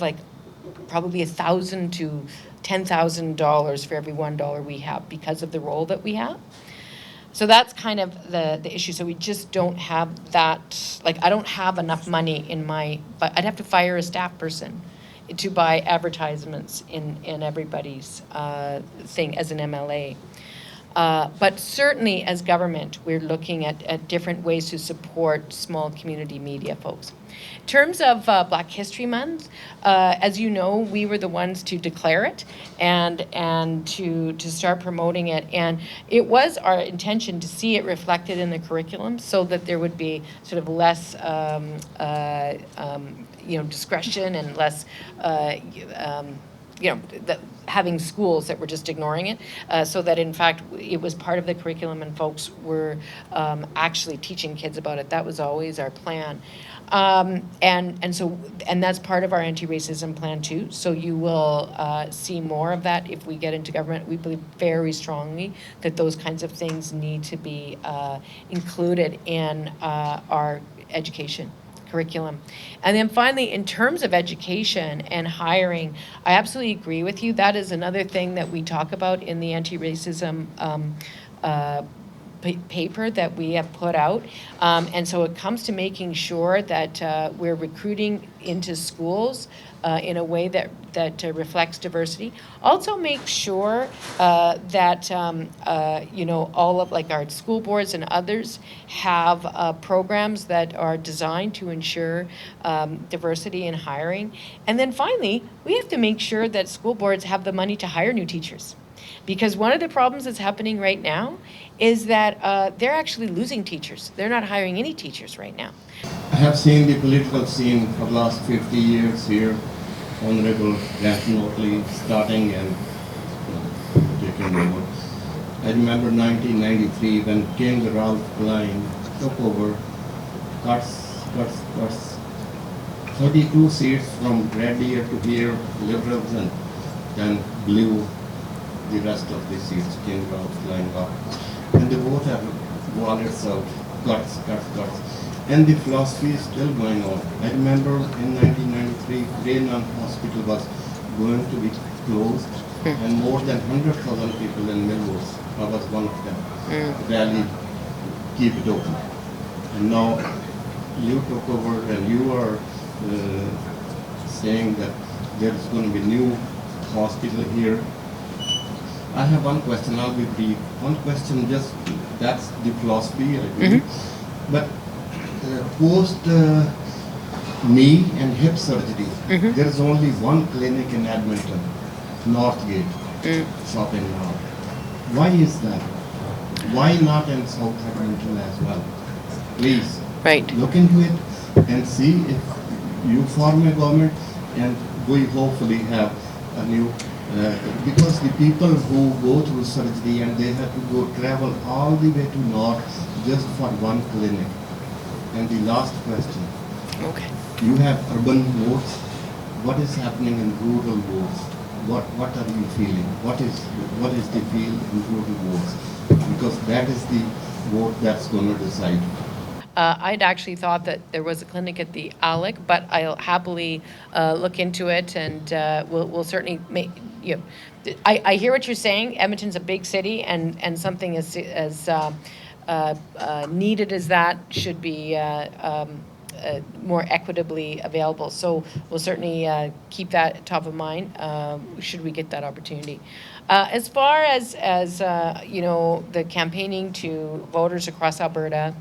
probably $1,000 to $10,000 for every $1 we have because of the role that we have. So that's kind of the issue. So we just don't have that. Like, I don't have enough money but I'd have to fire a staff person to buy advertisements in everybody's thing as an MLA. But certainly as government, we're looking at different ways to support small community media folks. In terms of Black History Month, as you know, we were the ones to declare it and to start promoting it. And it was our intention to see it reflected in the curriculum so that there would be sort of less discretion and less having schools that were just ignoring it, so that in fact it was part of the curriculum and folks were actually teaching kids about it. That was always our plan. And that's part of our anti-racism plan too. So you will see more of that if we get into government. We believe very strongly that those kinds of things need to be included in our education curriculum. And then finally, in terms of education and hiring, I absolutely agree with you. That is another thing that we talk about in the anti-racism paper that we have put out. And so it comes to making sure that we're recruiting into schools in a way that reflects diversity. Also make sure that all of our school boards and others have programs that are designed to ensure diversity in hiring. And then finally, we have to make sure that school boards have the money to hire new teachers. Because one of the problems that's happening right now is that they're actually losing teachers. They're not hiring any teachers right now. I have seen the political scene for the last 50 years here, Honorable Granton Otley starting and taking over. I remember 1993 when King Ralph Klein took over, cuts. 32 seats from Red Deer to here, Liberals, and then blew the rest of the seats, King Ralph Klein got. And they both have won itself, cuts. And the philosophy is still going on. I remember in 1993, Greyland Hospital was going to be closed, and more than 100,000 people in Melrose, I was one of them, rallied, keep it open. And now you took over and you are saying that there's going to be new hospital here. I have one question, I'll be brief. One question, just that's the philosophy, I agree. But post knee and hip surgery, there is only one clinic in Edmonton, Northgate, shopping mall. Why is that? Why not in South Edmonton as well? Please Right. look into it and see if you form a government, and we hopefully have a new, because the people who go through surgery and they have to go travel all the way to north just for one clinic. And the last question. Okay. You have urban votes. What is happening in rural votes? What are you feeling? What is the feel in rural votes? Because that is the vote that's going to decide. I'd actually thought that there was a clinic at the ALEC, but I'll happily look into it, and we'll certainly make, you know, I hear what you're saying. Edmonton's a big city, and something as needed as that should be more equitably available. So we'll certainly keep that top of mind should we get that opportunity. As far as you know, the campaigning to voters across Alberta,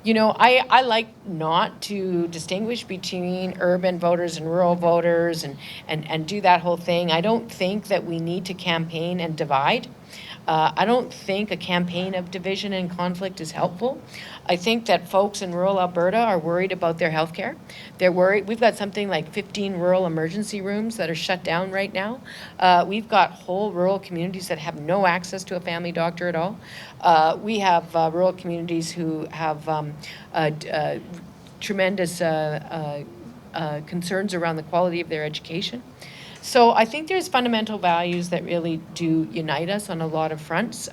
you know, I like not to distinguish between urban voters and rural voters and do that whole thing. I don't think that we need to campaign and divide. I don't think a campaign of division and conflict is helpful. I think that folks in rural Alberta are worried about their health care. They're worried. We've got something like 15 rural emergency rooms that are shut down right now. We've got whole rural communities that have no access to a family doctor at all. We have rural communities who have tremendous concerns around the quality of their education. So I think there's fundamental values that really do unite us on a lot of fronts.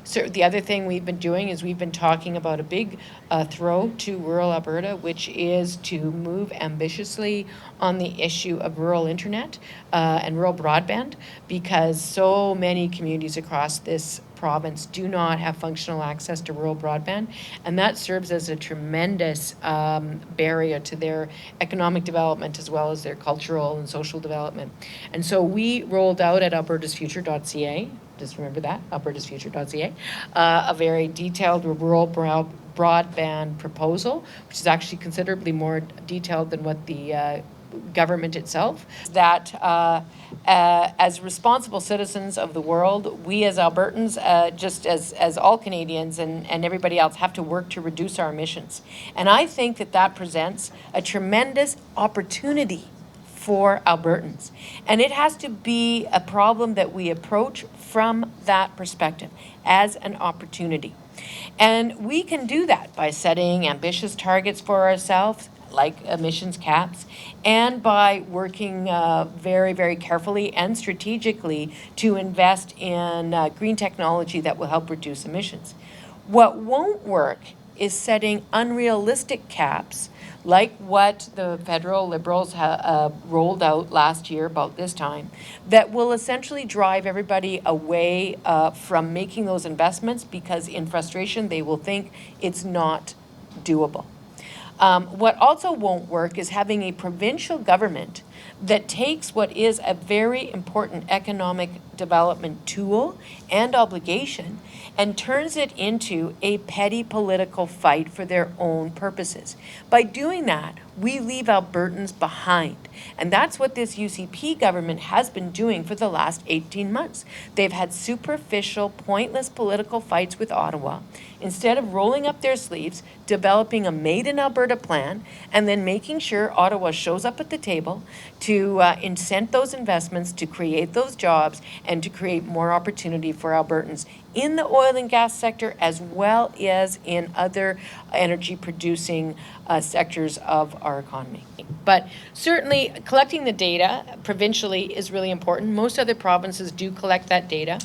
So the other thing we've been doing is we've been talking about a big throw to rural Alberta, which is to move ambitiously on the issue of rural internet and rural broadband, because so many communities across this province do not have functional access to rural broadband, and that serves as a tremendous barrier to their economic development as well as their cultural and social development. And so we rolled out at albertasfuture.ca, just remember that, albertasfuture.ca, a very detailed rural broadband proposal, which is actually considerably more detailed than what the government itself, that as responsible citizens of the world, we as Albertans, just as all Canadians and everybody else, have to work to reduce our emissions. And I think that that presents a tremendous opportunity for Albertans. And it has to be a problem that we approach from that perspective, as an opportunity. And we can do that by setting ambitious targets for ourselves, like emissions caps, and by working very, very carefully and strategically to invest in green technology that will help reduce emissions. What won't work is setting unrealistic caps, like what the federal Liberals rolled out last year about this time, that will essentially drive everybody away from making those investments, because in frustration they will think it's not doable. What also won't work is having a provincial government that takes what is a very important economic development tool and obligation and turns it into a petty political fight for their own purposes. By doing that, we leave Albertans behind. And that's what this UCP government has been doing for the last 18 months. They've had superficial, pointless political fights with Ottawa, instead of rolling up their sleeves, developing a Made in Alberta plan, and then making sure Ottawa shows up at the table to incent those investments, to create those jobs, and to create more opportunity for Albertans in the oil and gas sector, as well as in other energy producing sectors of our economy. But certainly collecting the data provincially is really important. Most other provinces do collect that data.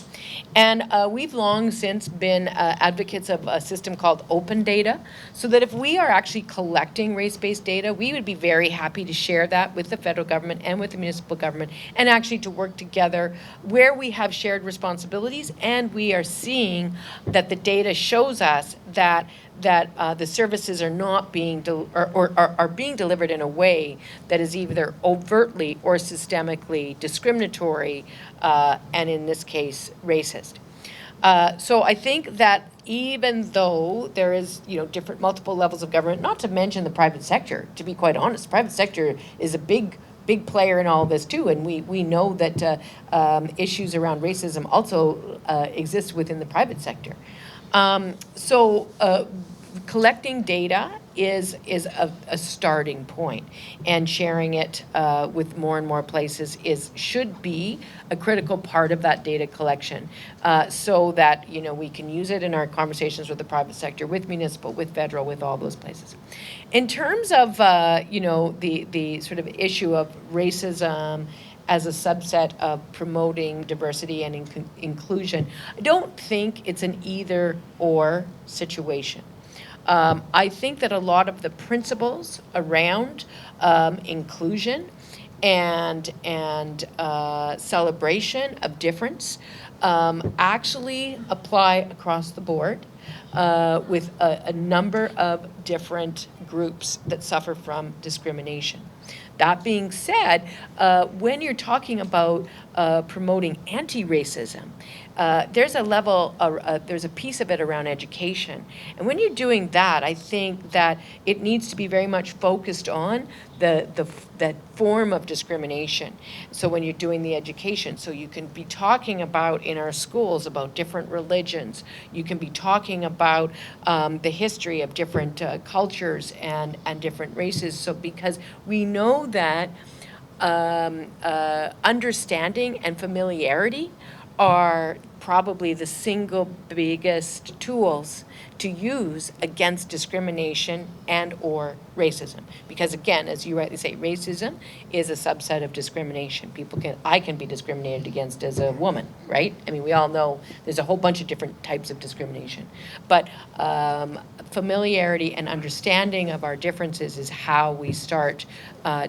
And we've long since been advocates of a system called open data, so that if we are actually collecting race-based data, we would be very happy to share that with the federal government and with the municipal government, and actually to work together where we have shared responsibilities and we are seeing that the data shows us that the services are not being are being delivered in a way that is either overtly or systemically discriminatory, and in this case, racist. So I think that even though there is, different multiple levels of government, not to mention the private sector, to be quite honest, the private sector is a big player in all of this too, and we know that issues around racism also exist within the private sector. Collecting data is a starting point, and sharing it with more and more places should be a critical part of that data collection, so that we can use it in our conversations with the private sector, with municipal, with federal, with all those places. In terms of the sort of issue of racism as a subset of promoting diversity and inclusion, I don't think it's an either-or situation. I think that a lot of the principles around inclusion and celebration of difference actually apply across the board with a number of different groups that suffer from discrimination. That being said, when you're talking about promoting anti-racism, there's a piece of it around education. And when you're doing that, I think that it needs to be very much focused on that form of discrimination. So when you're doing the education, so you can be talking about in our schools about different religions, you can be talking about the history of different cultures and different races. So because we know that understanding and familiarity are probably the single biggest tools to use against discrimination and or racism. Because again, as you rightly say, racism is a subset of discrimination. I can be discriminated against as a woman, right? I mean, we all know there's a whole bunch of different types of discrimination. But familiarity and understanding of our differences is how we start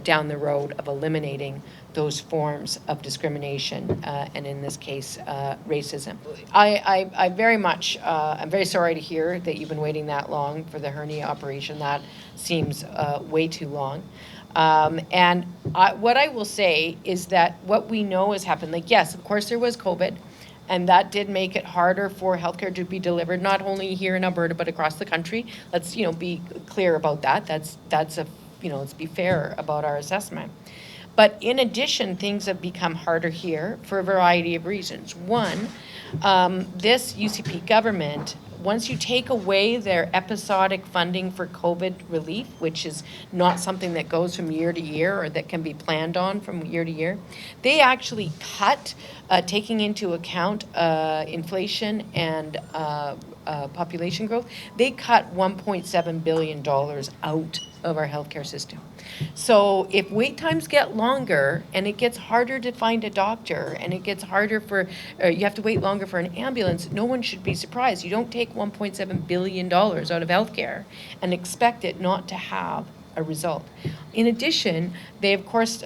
down the road of eliminating those forms of discrimination, and in this case, racism. I very much, I'm very sorry to hear that you've been waiting that long for the hernia operation. That seems way too long. And what I will say is that what we know has happened, like, yes, of course there was COVID, and that did make it harder for healthcare to be delivered, not only here in Alberta, but across the country. Let's, be clear about that. That's let's be fair about our assessment. But in addition, things have become harder here for a variety of reasons. One, this UCP government, once you take away their episodic funding for COVID relief, which is not something that goes from year to year or that can be planned on from year to year, they actually cut, taking into account inflation and population growth, they cut $1.7 billion out of our healthcare system. So if wait times get longer and it gets harder to find a doctor and it gets harder you have to wait longer for an ambulance, no one should be surprised. You don't take $1.7 billion out of healthcare and expect it not to have a result. In addition, they of course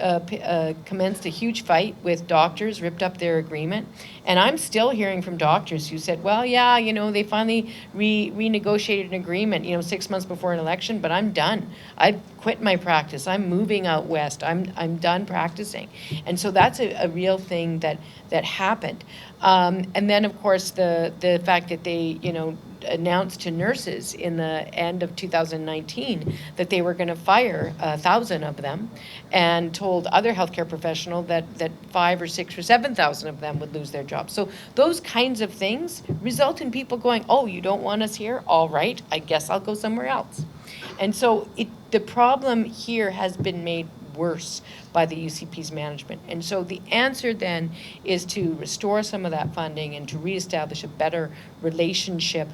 commenced a huge fight with doctors, ripped up their agreement, and I'm still hearing from doctors who said, well, yeah, they finally renegotiated an agreement, 6 months before an election, but I'm done. I've quit my practice. I'm moving out west. I'm done practicing. And so that's a real thing that happened. And then of course the fact that they, announced to nurses in the end of 2019 that they were going to fire 1,000 of them, and told other healthcare professionals that 5 or 6 or 7,000 of them would lose their jobs. So those kinds of things result in people going, oh, you don't want us here? All right, I guess I'll go somewhere else. And so the problem here has been made worse by the UCP's management. And so the answer then is to restore some of that funding and to reestablish a better relationship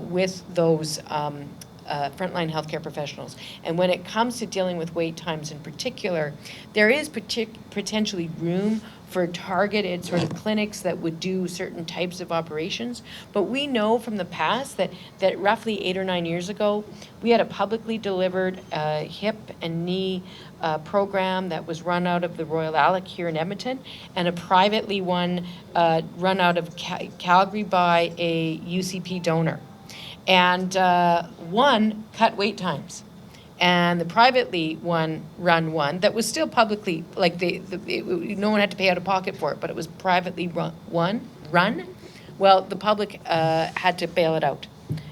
with those frontline healthcare professionals. And when it comes to dealing with wait times in particular, there is potentially room for targeted sort of clinics that would do certain types of operations. But we know from the past that roughly 8 or 9 years ago, we had a publicly delivered hip and knee program that was run out of the Royal Alec here in Edmonton, and a privately run out of Calgary by a UCP donor. And one cut wait times. And the privately run one that was still publicly, like no one had to pay out of pocket for it, but it was privately run. Well, the public had to bail it out,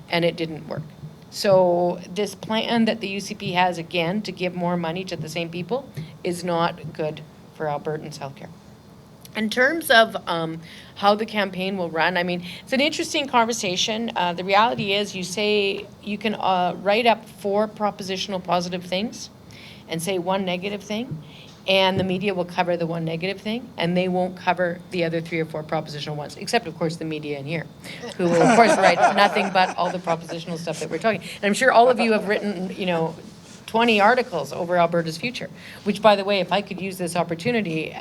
and it didn't work. So this plan that the UCP has, again, to give more money to the same people is not good for Albertans' healthcare. In terms of how the campaign will run, I mean, it's an interesting conversation. The reality is you say you can write up 4 propositional positive things and say 1 negative thing, and the media will cover the 1 negative thing, and they won't cover the other 3 or 4 propositional ones, except, of course, the media in here, who will, of course, write nothing but all the propositional stuff that we're talking. And I'm sure all of you have written, 20 articles over Alberta's future, which, by the way, if I could use this opportunity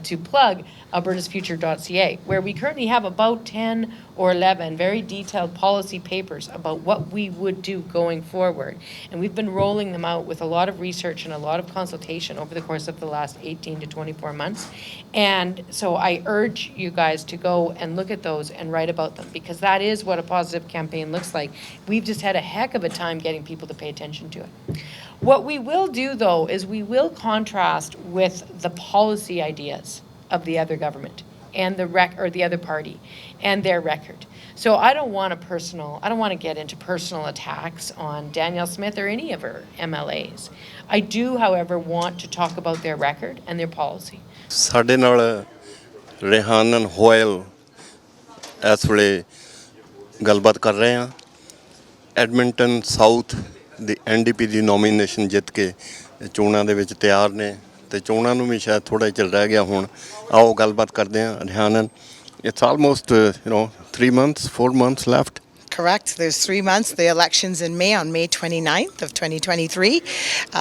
to plug albertasfuture.ca, where we currently have about 10 or 11 very detailed policy papers about what we would do going forward. And we've been rolling them out with a lot of research and a lot of consultation over the course of the last 18 to 24 months. And so I urge you guys to go and look at those and write about them, because that is what a positive campaign looks like. We've just had a heck of a time getting people to pay attention to it. What we will do, though, is we will contrast with the policy ideas of the other government and the other party and their record. So I don't want to get into personal attacks on Danielle Smith or any of her MLAs. I do, however, want to talk about their record and their policy. ਸਾਡੇ ਨਾਲ ਰਿਹਾਨਨ ਹੋਇਲ ਇਸ ਵੇਲੇ ਗੱਲਬਾਤ ਕਰ ਰਹੇ ਹਾਂ। Edmonton south ਦੀ NDP ਦੀ nomination ਜਿੱਤ ਕੇ ਚੋਣਾਂ ਦੇ ਵਿੱਚ ਤਿਆਰ ਨੇ ਤੇ ਚੋਣਾਂ ਨੂੰ ਵੀ ਸ਼ਾਇਦ ਥੋੜਾ ਜਿਹਾ ਰਹਿ ਗਿਆ ਹੁਣ। ਆਓ ਗੱਲਬਾਤ ਕਰਦੇ ਹਾਂ। ਰਿਹਾਨਨ, it's almost 3 months, 4 months left. Correct. There's 3 months. The election's in May, on May 29th of 2023.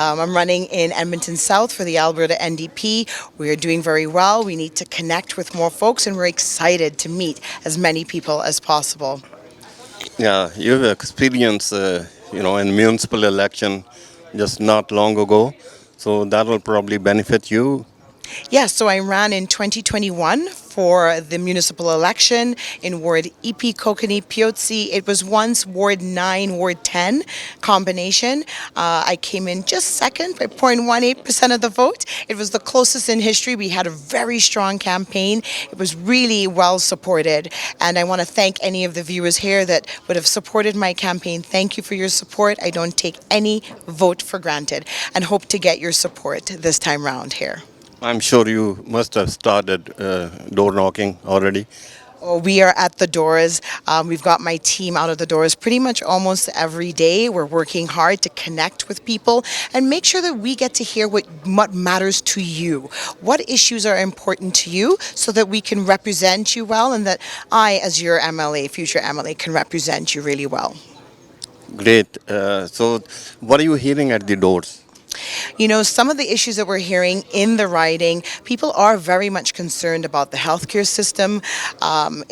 I'm running in Edmonton South for the Alberta NDP. We are doing very well. We need to connect with more folks, and we're excited to meet as many people as possible. Yeah, you have experience, in municipal election just not long ago, so that will probably benefit you. Yes, so I ran in 2021 for the municipal election in Ward EP, Kokani, Piotzi. It was once Ward 9, Ward 10 combination. I came in just second by 0.18% of the vote. It was the closest in history. We had a very strong campaign. It was really well supported. And I want to thank any of the viewers here that would have supported my campaign. Thank you for your support. I don't take any vote for granted, and hope to get your support this time round here. I'm sure you must have started door knocking already. Oh, we are at the doors. We've got my team out of the doors pretty much almost every day. We're working hard to connect with people and make sure that we get to hear what matters to you. What issues are important to you, so that we can represent you well, and that I, as your MLA, future MLA, can represent you really well. Great. So what are you hearing at the doors? Some of the issues that we're hearing in the riding, people are very much concerned about the healthcare system.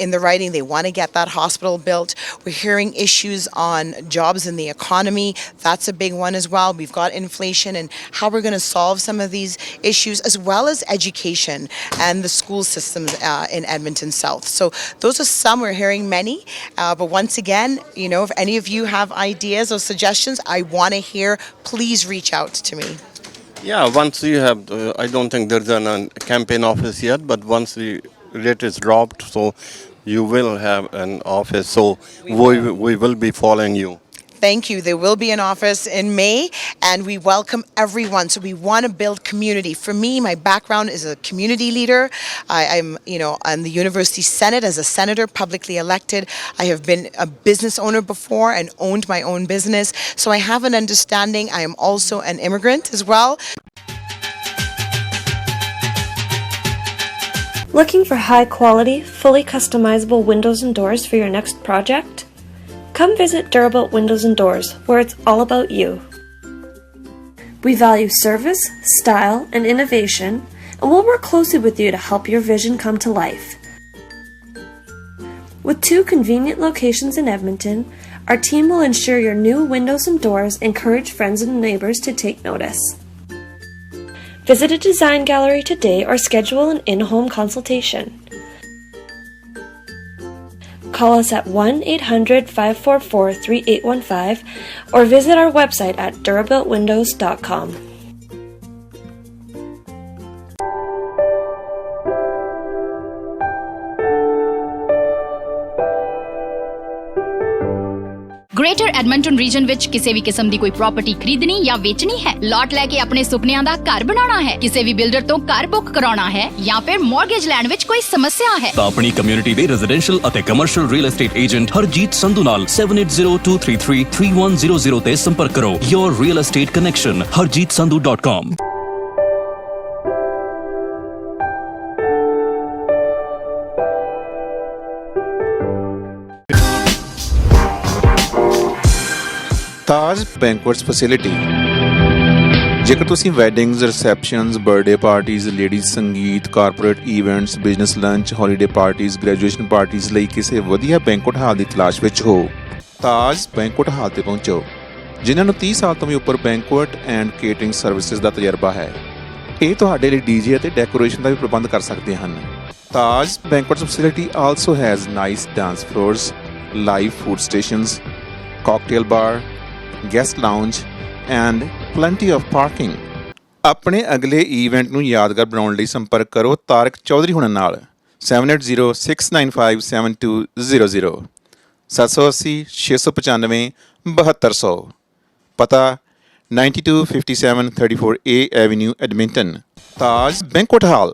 In the riding, they want to get that hospital built. We're hearing issues on jobs in the economy. That's a big one as well. We've got inflation and how we're going to solve some of these issues, as well as education and the school systems in Edmonton South. So those are some. We're hearing many. But once again, if any of you have ideas or suggestions, I want to hear. Please reach out to me. Yeah, once you have, I don't think there's a campaign office yet, but once the rate is dropped, so you will have an office. So we will be following you. Thank you. There will be an office in May, and we welcome everyone. So we want to build community. For me, my background is a community leader. I'm on the University Senate as a senator, publicly elected. I have been a business owner before and owned my own business. So I have an understanding. I am also an immigrant as well. Looking for high quality, fully customizable windows and doors for your next project? Come visit Durabuilt Windows and Doors, where it's all about you. We value service, style, and innovation, and we'll work closely with you to help your vision come to life. With 2 convenient locations in Edmonton, our team will ensure your new windows and doors encourage friends and neighbors to take notice. Visit a design gallery today or schedule an in-home consultation. Call us at 1-800-544-3815 or visit our website at durabuiltwindows.com. Greater Edmonton region ਵਿੱਚ ਕਿਸੇ ਵੀ ਕਿਸਮ ਦੀ ਕੋਈ property ਖਰੀਦਣੀ ਜਾਂ ਵੇਚਣੀ ਹੈ, ਲਾਟ ਲੈ ਕੇ ਆਪਣੇ ਸੁਪਨਿਆਂ ਦਾ ਘਰ ਬਣਾਉਣਾ ਹੈ, ਕਿਸੇ ਵੀ ਬਿਲਡਰ ਤੋਂ ਘਰ ਬੁੱਕ ਕਰਾਉਣਾ ਹੈ ਜਾਂ ਫਿਰ ਮਾਰਗੇਜ ਲੈਣ ਵਿੱਚ ਕੋਈ ਸਮੱਸਿਆ ਹੈ ਤਾਂ ਆਪਣੀ ਕਮਿਊਨਿਟੀ ਦੇ ਰੈਜ਼ੀਡੈਂਸ਼ੀਅਲ ਅਤੇ commercial real estate agent Harjit Sandhu ਨਾਲ 7802333100 ਤੇ ਸੰਪਰਕ ਕਰੋ। Your real estate connection harjeetsandhu.com। Taj banquets facility. ਜੇਕਰ ਤੁਸੀਂ weddings, receptions, birthday parties, ladies sangeet, corporate events, business lunch, holiday parties, graduation parties ਲਈ ਕਿਸੇ ਵਧੀਆ ਬੈਂਕੁਐਟ ਹਾਲ ਦੀ ਤਲਾਸ਼ ਵਿੱਚ ਹੋ, ਤਾਜ ਬੈਂਕੁਐਟ ਹਾਲ ਤੇ ਪਹੁੰਚੋ। ਜਿਨ੍ਹਾਂ ਨੂੰ 30 ਸਾਲ ਤੋਂ ਵੀ ਉੱਪਰ ਬੈਂਕੁਐਟ ਐਂਡ ਕੇਟਰਿੰਗ ਸਰਵਿਸਿਜ਼ ਦਾ ਤਜਰਬਾ ਹੈ। ਇਹ ਤੁਹਾਡੇ ਲਈ ਡੀਜੇ ਅਤੇ ਡੈਕੋਰੇਸ਼ਨ ਦਾ ਵੀ ਪ੍ਰਬੰਧ ਕਰ ਸਕਦੇ ਹਨ। Taj banquets facility also has nice dance floors, live food stations, cocktail bar, guest lounge and plenty of parking। ਆਪਣੇ ਅਗਲੇ ਇਵੈਂਟ ਨੂੰ ਯਾਦਗਾਰ ਬਣਾਉਣ ਲਈ ਸੰਪਰਕ ਕਰੋ ਤਾਰਕ ਚੌਧਰੀ ਹੁਣਾਂ ਨਾਲ 7806957200 780 695 7200। ਪਤਾ 9257 34A ਐਵਨਿਊ ਐਡਮਿੰਟਨ। ਤਾਜ ਬੈਂਕੁਐਟ ਹਾਲ।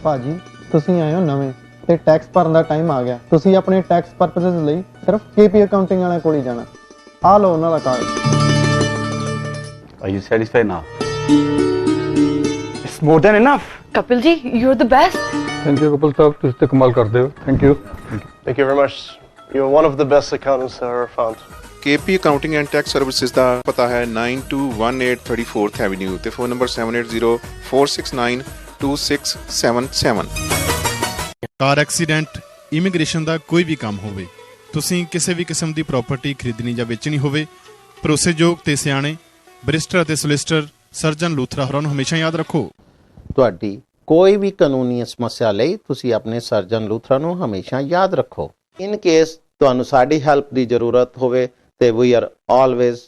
ਭਾਜੀ ਤੁਸੀਂ ਆਏ ਹੋ ਨਵੇਂ ਤੇ ਟੈਕਸ ਭਰਨ ਦਾ ਟਾਈਮ ਆ ਗਿਆ। ਤੁਸੀਂ ਆਪਣੇ ਟੈਕਸ ਪਰਪਸਸ ਲਈ ਸਿਰਫ KP ਅਕਾਊਂਟਿੰਗ ਵਾਲਿਆਂ ਕੋਲ ਹੀ ਜਾਣਾ। ਆ ਲਓ ਉਹਨਾਂ ਦਾ card. Are you satisfied now? It's more than enough. Kapil ji, you're the best. Thank you Kapil ਸਾਹਿਬ, ਤੁਸੀਂ ਤੇ ਕਮਾਲ ਕਰਦੇ ਹੋ। Thank you. Thank you very much. You're one of the best accountants I ever found. KP Accounting and Tax Services ਦਾ ਪਤਾ ਹੈ 9218 34th Avenue ਤੇ phone number 7804692677। Car accident, immigration ਦਾ ਕੋਈ ਵੀ ਕੰਮ ਹੋਵੇ, ਤੁਸੀਂ ਕਿਸੇ ਵੀ ਕਿਸਮ ਦੀ ਪ੍ਰਾਪਰਟੀ ਖਰੀਦਣੀ ਜਾਂ ਵੇਚਣੀ ਹੋਵੇ, ਭਰੋਸੇਯੋਗ ਤੇ ਸਿਆਣੇ ਬੈਰਿਸਟਰ ਅਤੇ ਸੋਲਿਸਿਟਰ ਸਰਜਨ ਲੂਥਰਾ ਹੋਰਾਂ ਨੂੰ ਹਮੇਸ਼ਾ ਯਾਦ ਰੱਖੋ। ਤੁਹਾਡੀ ਕੋਈ ਵੀ ਕਾਨੂੰਨੀ ਸਮੱਸਿਆ ਲਈ ਤੁਸੀਂ ਆਪਣੇ ਸਰਜਨ ਲੂਥਰਾ ਨੂੰ ਹਮੇਸ਼ਾ ਯਾਦ ਰੱਖੋ। ਇਨ ਕੇਸ ਤੁਹਾਨੂੰ ਸਾਡੀ ਹੈਲਪ ਦੀ ਜ਼ਰੂਰਤ ਹੋਵੇ ਤੇ we are always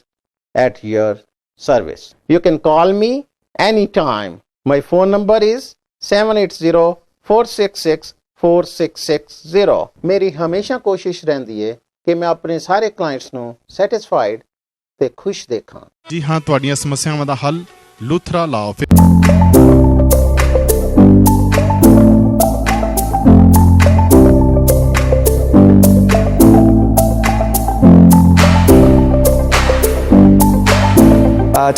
at your service. You can call me any time. My phone number is 7804664660। ਮੇਰੀ ਹਮੇਸ਼ਾ ਕੋਸ਼ਿਸ਼ ਰਹਿੰਦੀ ਹੈ ਕਿ ਮੈਂ ਆਪਣੇ ਸਾਰੇ ਕਲਾਇੰਟਸ ਨੂੰ ਸੈਟੀਸਫਾਈਡ ਤੇ ਖੁਸ਼ ਦੇਖਾਂ। ਜੀ ਹਾਂ, ਤੁਹਾਡੀਆਂ ਸਮੱਸਿਆਵਾਂ ਦਾ ਹੱਲ ਲੂਥਰਾ ਲਾਓ।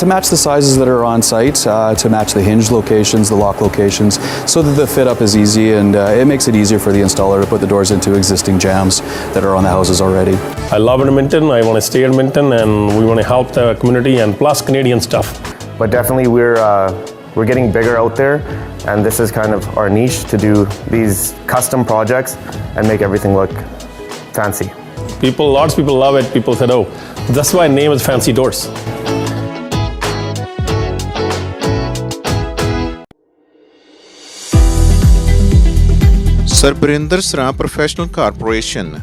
To match the sizes that are on site, to match the hinge locations, the lock locations, so that the fit up is easy and it makes it easier for the installer to put the doors into existing jambs that are on the houses already. I love Edmonton. I want to stay in Edmonton, and we want to help the community and plus Canadian stuff. But definitely we're getting bigger out there, and this is kind of our niche to do these custom projects and make everything look fancy. Lots of people love it. People said, oh, that's why the name is Fancy Doors. ਸਰਬਰਿੰਦਰ ਸਰਾਂ professional corporation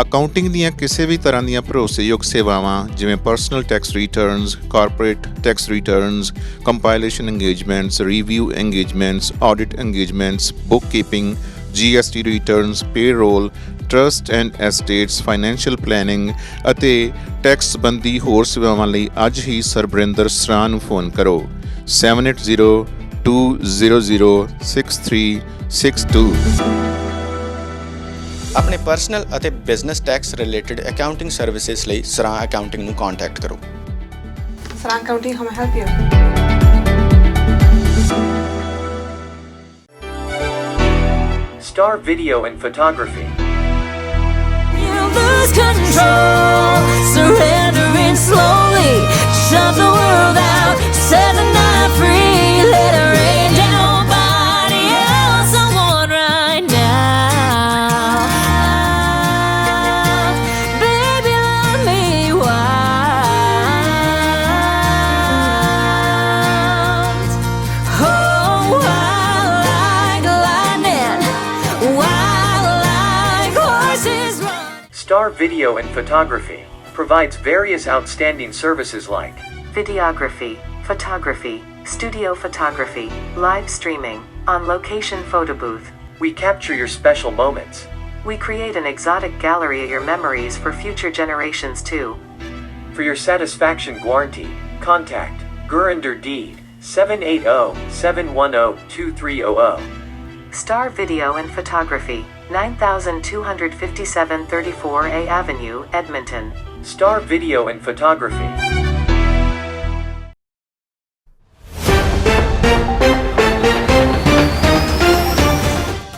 accounting ਦੀਆਂ ਕਿਸੇ ਵੀ ਤਰ੍ਹਾਂ ਦੀਆਂ ਭਰੋਸੇਯੋਗ ਸੇਵਾਵਾਂ ਜਿਵੇਂ personal tax returns, corporate tax returns, compilation engagements, review engagements, audit engagements, book keeping, GST returns, payroll, trust and estates, financial planning ਅਤੇ tax ਸੰਬੰਧੀ ਹੋਰ ਸੇਵਾਵਾਂ ਲਈ ਅੱਜ ਹੀ ਸਰਬਰਿੰਦਰ ਸਰਾਂ ਨੂੰ ਫੋਨ ਕਰੋ 7802006362। ਆਪਣੇ ਪਰਸਨਲ ਅਤੇ business tax related accounting services ਲਈ ਸਰਾਂ ਅਕਾਊਂਟਿੰਗ ਨੂੰ ਕੰਟੈਕਟ ਕਰੋ। Sarang Accounting, how may I help you? Star Video and Photography. You lose control, surrendering slowly. Shut the world out, set the night free. Let it rain down, nobody else. I want right now. Baby, love me wild. Oh, wild like lightning, wild like horses run. Star Video and Photography provides various outstanding services like Videography, photography, studio photography, live streaming, on location photo booth. we capture your special moments. We create an exotic gallery of your memories for future generations too. For your satisfaction guarantee, contact Gurinder Deed 780-710-2300. Star Video and Photography, 9257 34A Avenue, Edmonton. Star Video and Photography.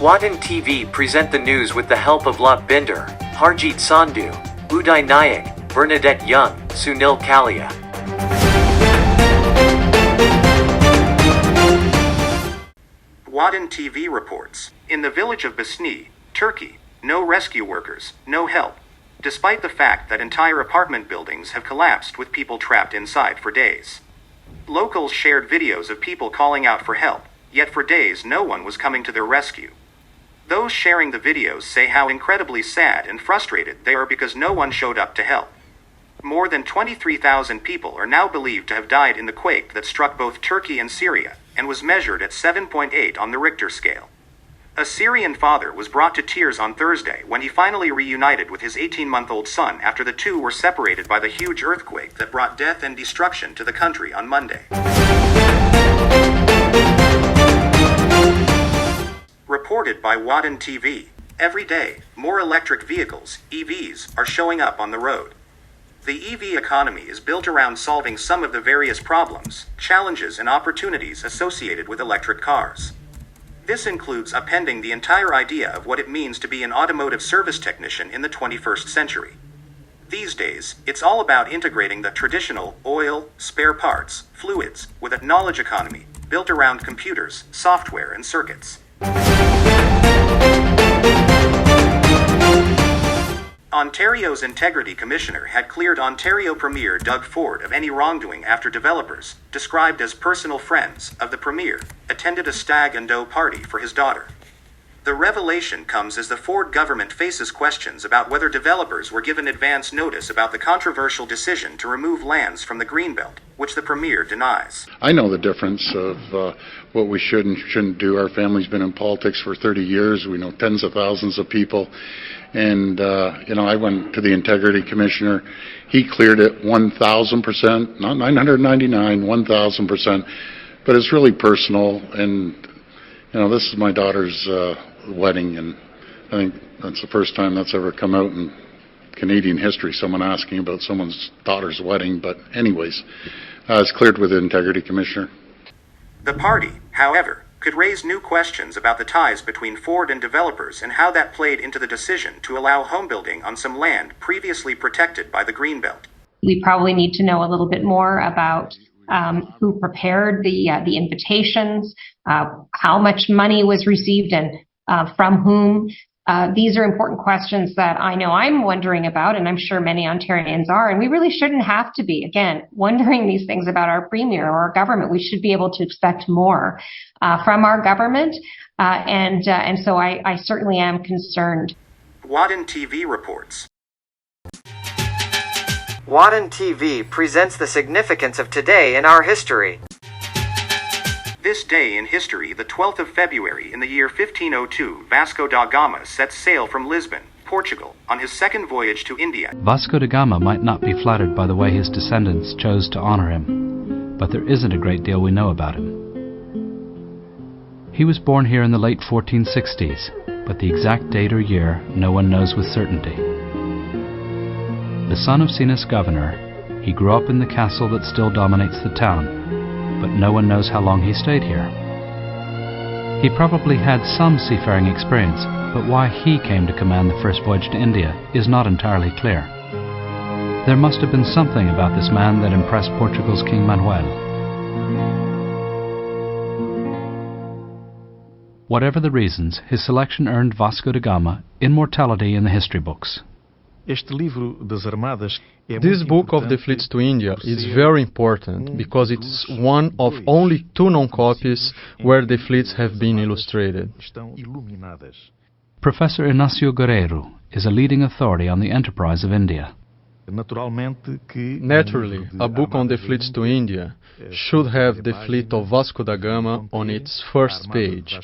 Watan TV present the news with the help of Lot Binder, Harjeet Sandhu, Uday Nayak, Bernadette Young, Sunil Kalia. Watan TV reports, in the village of Besni, Turkey, no rescue workers, no help, despite the fact that entire apartment buildings have collapsed with people trapped inside for days. Locals shared videos of people calling out for help, yet for days no one was coming to their rescue. Those sharing the videos say how incredibly sad and frustrated they are because no one showed up to help. More than 23,000 people are now believed to have died in the quake that struck both Turkey and Syria, and was measured at 7.8 on the Richter scale. A Syrian father was brought to tears on Thursday when he finally reunited with his 18-month-old son after the two were separated by the huge earthquake that brought death and destruction to the country on Monday. Reported by Watan TV, every day, more electric vehicles, EVs, are showing up on the road. The EV economy is built around solving some of the various problems, challenges, and opportunities associated with electric cars. This includes upending the entire idea of what it means to be an automotive service technician in the 21st century. These days, it's all about integrating the traditional oil, spare parts, fluids, with a knowledge economy built around computers, software, and circuits. Ontario's Integrity Commissioner had cleared Ontario Premier Doug Ford of any wrongdoing after developers, described as personal friends of the Premier, attended a stag and doe party for his daughter. The revelation comes as the Ford government faces questions about whether developers were given advance notice about the controversial decision to remove lands from the Greenbelt, which the Premier denies. I know the difference of what we should and shouldn't do. Our family's been in politics for 30 years. We know tens of thousands of people. And, I went to the Integrity Commissioner. He cleared it 1,000%, not 999, 1,000%. But it's really personal. And, this is my daughter's wedding. And I think that's the first time that's ever come out in Canadian history, someone asking about someone's daughter's wedding. But anyways, it's cleared with the Integrity Commissioner. The party, however, could raise new questions about the ties between Ford and developers and how that played into the decision to allow home building on some land previously protected by the Greenbelt. We probably need to know a little bit more about who prepared the invitations, how much money was received, and from whom. These are important questions that I know I'm wondering about, and I'm sure many Ontarians are, and we really shouldn't have to be, again, wondering these things about our Premier or our government. We should be able to expect more from our government, and so I certainly am concerned. Watan TV reports. Watan TV presents the significance of today in our history. This day in history, the 12th of February in the year 1502, Vasco da Gama set sail from Lisbon, Portugal, on his second voyage to India. Vasco da Gama might not be flattered by the way his descendants chose to honor him, but there isn't a great deal we know about him. He was born here in the late 1460s, but the exact date or year no one knows with certainty. The son of Sinas governor, he grew up in the castle that still dominates the town, but no one knows how long he stayed here. He probably had some seafaring experience, but why he came to command the first voyage to India is not entirely clear. There must have been something about this man that impressed Portugal's King Manuel. Whatever the reasons, his selection earned Vasco da Gama immortality in the history books. This book of the Fleets to India is very important because it's one of only 2 known copies where the fleets have been illustrated. Professor Inácio Guerreiro is a leading authority on the enterprise of India. Naturally, a book on the fleets to India should have the fleet of Vasco da Gama on its first page,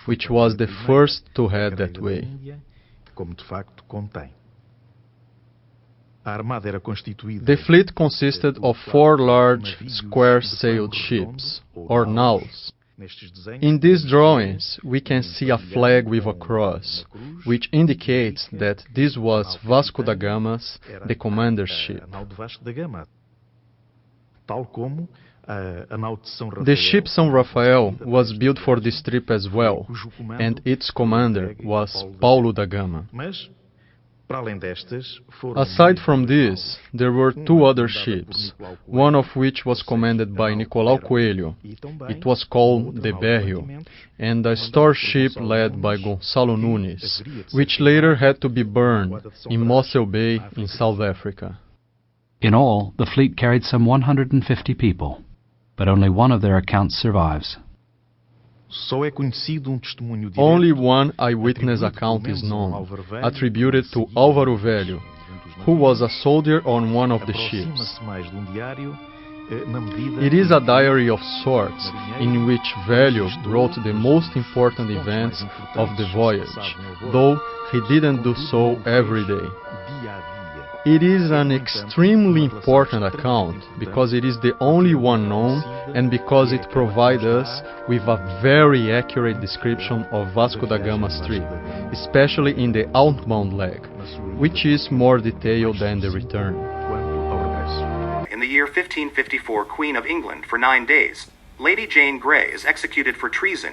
which was the first to head that way. como de facto contém. A armada era constituída. The fleet consisted of 4 large square-sailed ships, or naus. In these drawings, we can see a flag with a cross, which indicates that this was Vasco da Gama's, the commander's ship. The ship São Rafael was built for this trip as well, and its commander was Paulo da Gama. Aside from this, there were 2 other ships, one of which was commanded by Nicolau Coelho. It was called the Berrio, and a store ship led by Gonçalo Nunes, which later had to be burned in Mossel Bay in South Africa. In all, the fleet carried some 150 people, but only one of their accounts survives. Only one eyewitness account is known, attributed to Álvaro Velho, who was a soldier on one of the ships. It is a diary of sorts, in which Velho wrote the most important events of the voyage, though he didn't do so every day. It is an extremely important account because it is the only one known and because it provides us with a very accurate description of Vasco da Gama's trip, especially in the outbound leg, which is more detailed than the return. In the year 1554, Queen of England for 9 days, Lady Jane Grey is executed for treason.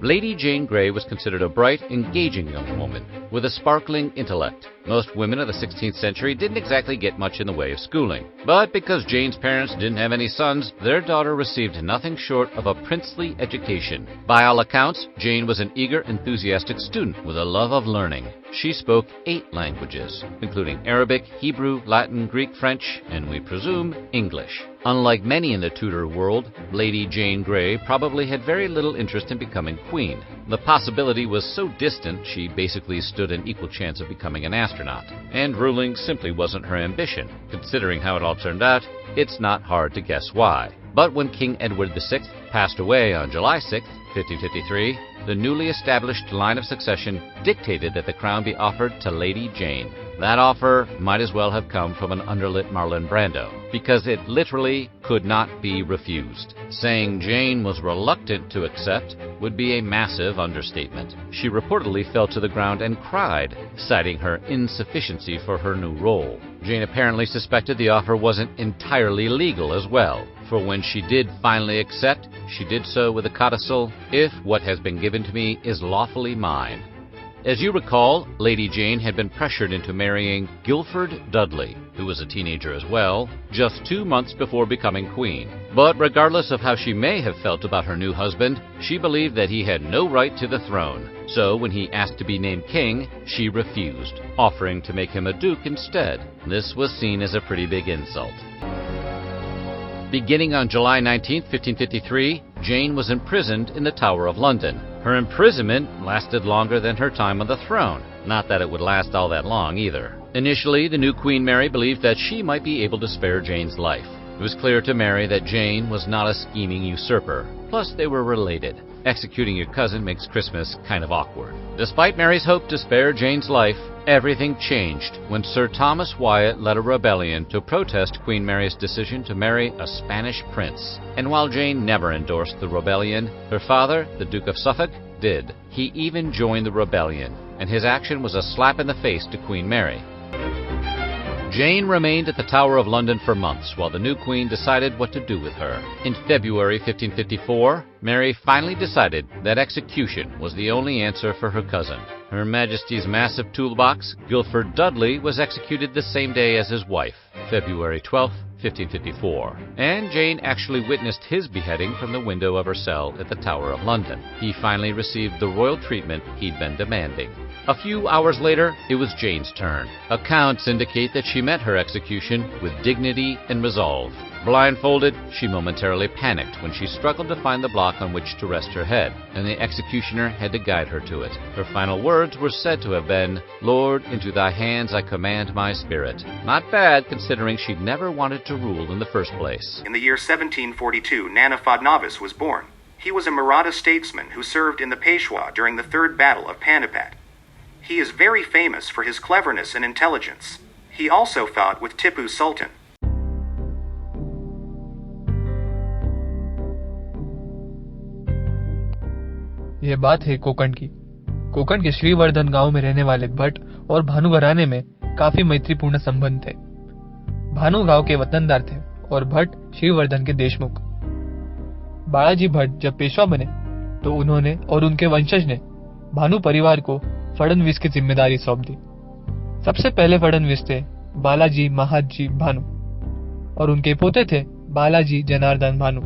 Lady Jane Grey was considered a bright, engaging young woman with a sparkling intellect. Most women of the 16th century didn't exactly get much in the way of schooling. But because Jane's parents didn't have any sons, their daughter received nothing short of a princely education. By all accounts, Jane was an eager, enthusiastic student with a love of learning. She spoke 8 languages, including Arabic, Hebrew, Latin, Greek, French, and we presume English. Unlike many in the Tudor world, Lady Jane Grey probably had very little interest in becoming queen. The possibility was so distant she basically stood an equal chance of becoming an astronaut, and ruling simply wasn't her ambition. Considering how it all turned out, it's not hard to guess why. But when King Edward VI passed away on July 6, 1553, the newly established line of succession dictated that the crown be offered to Lady Jane. That offer might as well have come from an underlit Marlon Brando, because it literally could not be refused. Saying Jane was reluctant to accept would be a massive understatement. She reportedly fell to the ground and cried, citing her insufficiency for her new role. Jane apparently suspected the offer wasn't entirely legal as well, for when she did finally accept, she did so with a codicil, "If what has been given to me is lawfully mine." As you recall, Lady Jane had been pressured into marrying Guilford Dudley, who was a teenager as well, just 2 months before becoming queen. But regardless of how she may have felt about her new husband, she believed that he had no right to the throne. So when he asked to be named king, she refused, offering to make him a duke instead. This was seen as a pretty big insult. Beginning on July 19, 1553, Jane was imprisoned in the Tower of London. Her imprisonment lasted longer than her time on the throne. Not that it would last all that long either. Initially, the new Queen Mary believed that she might be able to spare Jane's life. It was clear to Mary that Jane was not a scheming usurper. Plus, they were related. Executing your cousin makes Christmas kind of awkward. Despite Mary's hope to spare Jane's life, everything changed when Sir Thomas Wyatt led a rebellion to protest Queen Mary's decision to marry a Spanish prince. And while Jane never endorsed the rebellion, her father, the Duke of Suffolk, did. He even joined the rebellion, and his action was a slap in the face to Queen Mary. Jane remained at the Tower of London for months while the new queen decided what to do with her. In February 1554, Mary finally decided that execution was the only answer for her cousin. Her Majesty's massive toolbox, Guilford Dudley, was executed the same day as his wife, February 12, 1554. And Jane actually witnessed his beheading from the window of her cell at the Tower of London. He finally received the royal treatment he'd been demanding. A few hours later, it was Jane's turn. Accounts indicate that she met her execution with dignity and resolve. Blindfolded, she momentarily panicked when she struggled to find the block on which to rest her head, and the executioner had to guide her to it. Her final words were said to have been, "Lord, into thy hands I command my spirit." Not bad, considering she'd never wanted to rule in the first place. In the year 1742, Nana Fodnavis was born. He was a Maratha statesman who served in the Peshwa during the Third Battle of Panipat. He is very famous for his cleverness and intelligence. He also fought with Tipu Sultan. यह बात है कोकण की। कोकण के श्रीवर्धन गांव में रहने वाले भट्ट और भानु घराने में काफी मैत्रीपूर्ण संबंध थे। भानु गांव के वतनदार थे और भट्ट श्रीवर्धन के देशमुख। बालाजी भट्ट जब पेशवा बने तो उन्होंने और उनके वंशज ने भानु परिवार को फडणवीस की जिम्मेदारी सौंप दी। सबसे पहले फडणवीस थे बालाजी महादजी भानु और उनके पोते थे बालाजी जनार्दन भानु,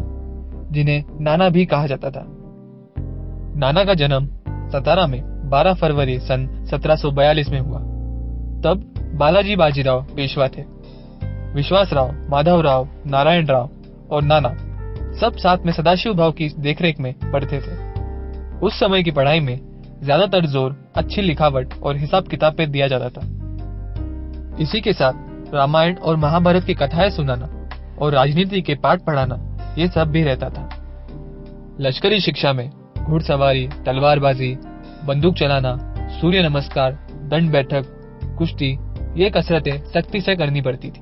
जिन्हें नाना भी कहा जाता था। नाना का जन्म सतारा में 12 फरवरी सन 1742 में हुआ। तब बालाजी बाजीराव पेशवा थे। विश्वासराव, माधवराव, नारायण राव और नाना सब साथ में सदाशिव भाव की देखरेख में पढ़ते थे। उस समय की पढ़ाई में ज्यादातर जोर अच्छी लिखावट और हिसाब किताब पे दिया जाता था। इसी के साथ रामायण और महाभारत की कथाएं सुनाना और राजनीति के पाठ पढ़ाना ये सब भी रहता था। लश्करी शिक्षा में घुड़सवारी, तलवारबाजी, बंदूक चलाना, सूर्य नमस्कार, दंड बैठक, कुश्ती ये कसरतें सख्ती से करनी पड़ती थी।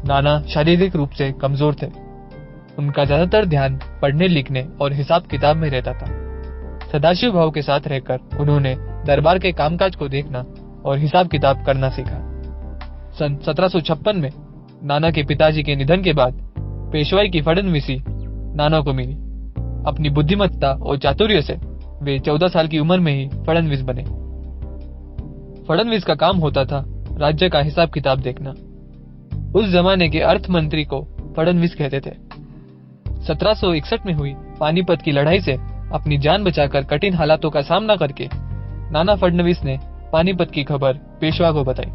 नाना शारीरिक रूप से कमजोर थे। उनका ज्यादातर ध्यान पढ़ने लिखने और हिसाब किताब में रहता था। सदाशिव भाव के साथ रहकर उन्होंने दरबार के कामकाज को देखना और हिसाब किताब करना सीखा। सन 1756 में नाना के पिताजी के निधन के बाद पेशवाई की फडणवीसी नाना को मिली। अपनी बुद्धिमत्ता और चातुर्य से वे 14 साल की उम्र में ही फडणवीस बने। फडणवीस का काम होता था राज्य का हिसाब किताब देखना। उस जमाने के अर्थ मंत्री को फडणवीस कहते थे। 1761 में हुई पानीपत की लड़ाई से अपनी जान बचाकर कठिन हालातों का सामना करके नाना फडणवीस ने पानीपत की खबर पेशवा को बताई।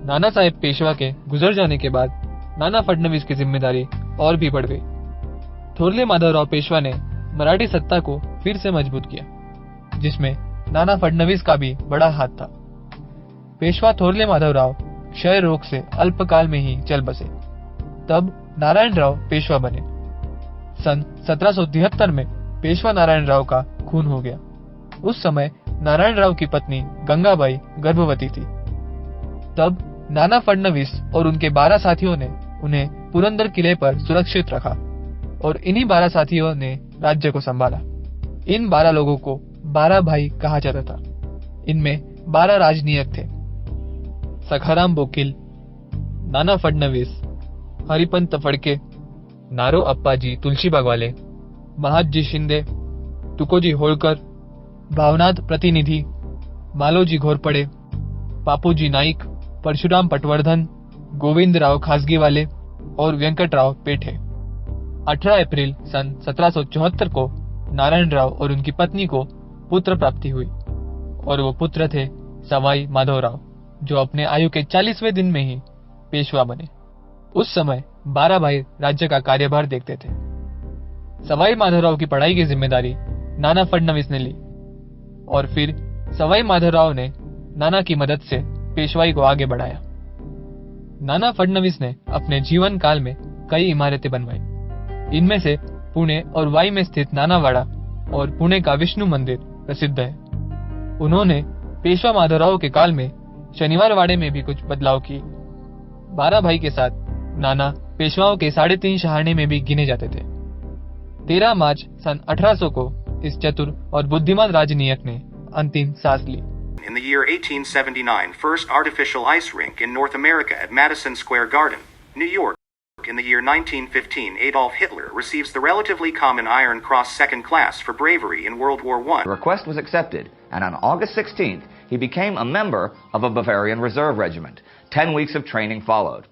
नाना साहेब पेशवा के गुजर जाने के बाद नाना फडणवीस की जिम्मेदारी और भी बढ़ गई। थोरले माधवराव पेशवा ने मराठी सत्ता को फिर से मजबूत किया, जिसमें नाना फडणवीस का भी बड़ा हाथ था। पेशवा थोरले माधवराव क्षय रोग से अल्पकाल में ही चल बसे। तब नारायण राव पेशवा बने। सन 1773 में पेशवा नारायण राव का खून हो गया। उस समय नारायण राव की पत्नी गंगाबाई गर्भवती थी। तब नाना फडणवीस और उनके 12 साथियों ने उन्हें पुरंदर किले पर सुरक्षित रखा और इन्हीं 12 साथियों ने राज्य को संभाला। इन 12 लोगों को 12 भाई कहा जाता था। इनमें 12 राजनीयक थे। सखाराम बोकील, नाना फडणवीस, हरिपंत फडके, नारो अप्पाजी तुलसीबागवाले, महादजी शिंदे, तुकोजी होळकर, भावनाथ प्रतिनिधी, मालोजी घोरपडे, पापूजी नाईक, परशुराम पटवर्धन, गोविंदराव खासगीवाले और वेंकटराव पेठे। 18 अप्रैल सन 1774 को नारायण राव और उनकी पत्नी को पुत्र प्राप्ति हुई और वो पुत्र थे सवाई माधवराव, जो अपने आयु के 40वें दिन में ही पेशवा बने। उस समय 12 भाई राज्य का कार्यभार देखते थे। सवाई माधवराव की पढ़ाई की जिम्मेदारी नाना फडणवीस ने ली और फिर सवाई माधवराव ने नाना की मदद से पेशवाई को आगे बढ़ाया। नाना फडणवीस ने अपने जीवन काल में कई इमारतें बनवाई। इनमें से पुणे और वाई में स्थित नानावाड़ा और पुणे का विष्णु मंदिर प्रसिद्ध है। उन्होंने पेशवा माधवराव के काल में शनिवार वाड़े में भी कुछ बदलाव किए। 12 भाई के साथ नाना पेशवाओं के 3.5 शहाणे में भी गिने जाते थे। 13 मार्च सन 1800 को इस चतुर और बुद्धिमान राजनीयक ने अंतिम सांस ली। In the year 1879, first artificial ice rink in North America at Madison Square Garden, New York. In the year 1915, Adolf Hitler receives the relatively common Iron Cross second class for bravery in World War I. The request was accepted, and on August 16th, he became a member of a Bavarian Reserve Regiment. 10 weeks of training followed.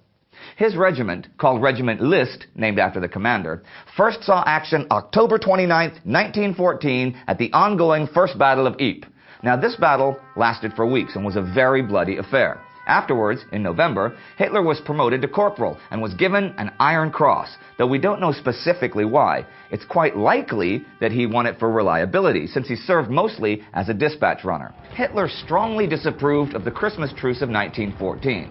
His regiment, called Regiment List, named after the commander, first saw action October 29th, 1914, at the ongoing First Battle of Ypres. Now, this battle lasted for weeks and was a very bloody affair. Afterwards, in November, Hitler was promoted to corporal and was given an Iron Cross, though we don't know specifically why. It's quite likely that he won it for reliability, since he served mostly as a dispatch runner. Hitler strongly disapproved of the Christmas truce of 1914.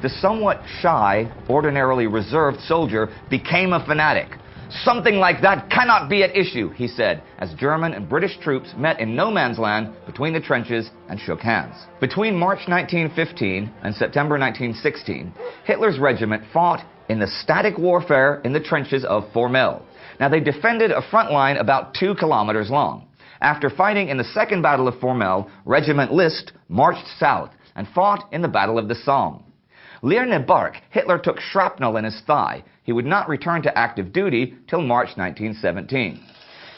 The somewhat shy, ordinarily reserved soldier became a fanatic. Something like that cannot be at issue, he said, as German and British troops met in no man's land between the trenches and shook hands. Between March 1915 and September 1916, Hitler's regiment fought in the static warfare in the trenches of Formel. Now, they defended a front line about 2 kilometers long. After fighting in the Second Battle of Formel, Regiment List marched south and fought in the Battle of the Somme. Lierne Bark, Hitler took shrapnel in his thigh. He would not return to active duty till March 1917.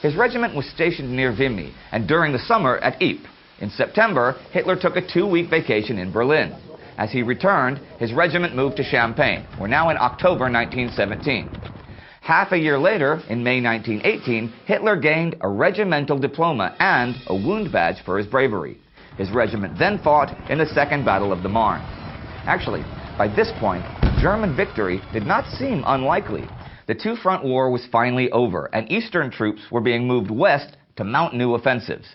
His regiment was stationed near Vimy and during the summer at Ypres. In September, Hitler took a 2-week vacation in Berlin. As he returned, his regiment moved to Champagne. We're now in October 1917. Half a year later, in May 1918, Hitler gained a regimental diploma and a wound badge for his bravery. His regiment then fought in the Second Battle of the Marne. Actually, by this point, German victory did not seem unlikely. The two-front war was finally over, and Eastern troops were being moved west to mount new offensives.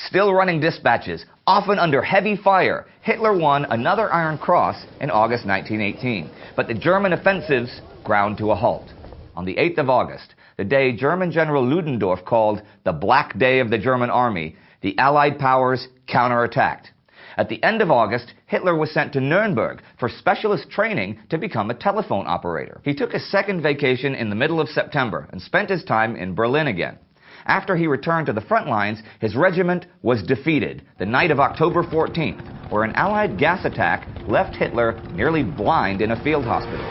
Still running dispatches, often under heavy fire, Hitler won another Iron Cross in August 1918. But the German offensives ground to a halt. On the 8th of August, the day German General Ludendorff called the Black Day of the German Army, the Allied powers counterattacked. At the end of August, Hitler was sent to Nuremberg for specialist training to become a telephone operator. He took a second vacation in the middle of September and spent his time in Berlin again. After he returned to the front lines, his regiment was defeated the night of October 14th, where an Allied gas attack left Hitler nearly blind in a field hospital.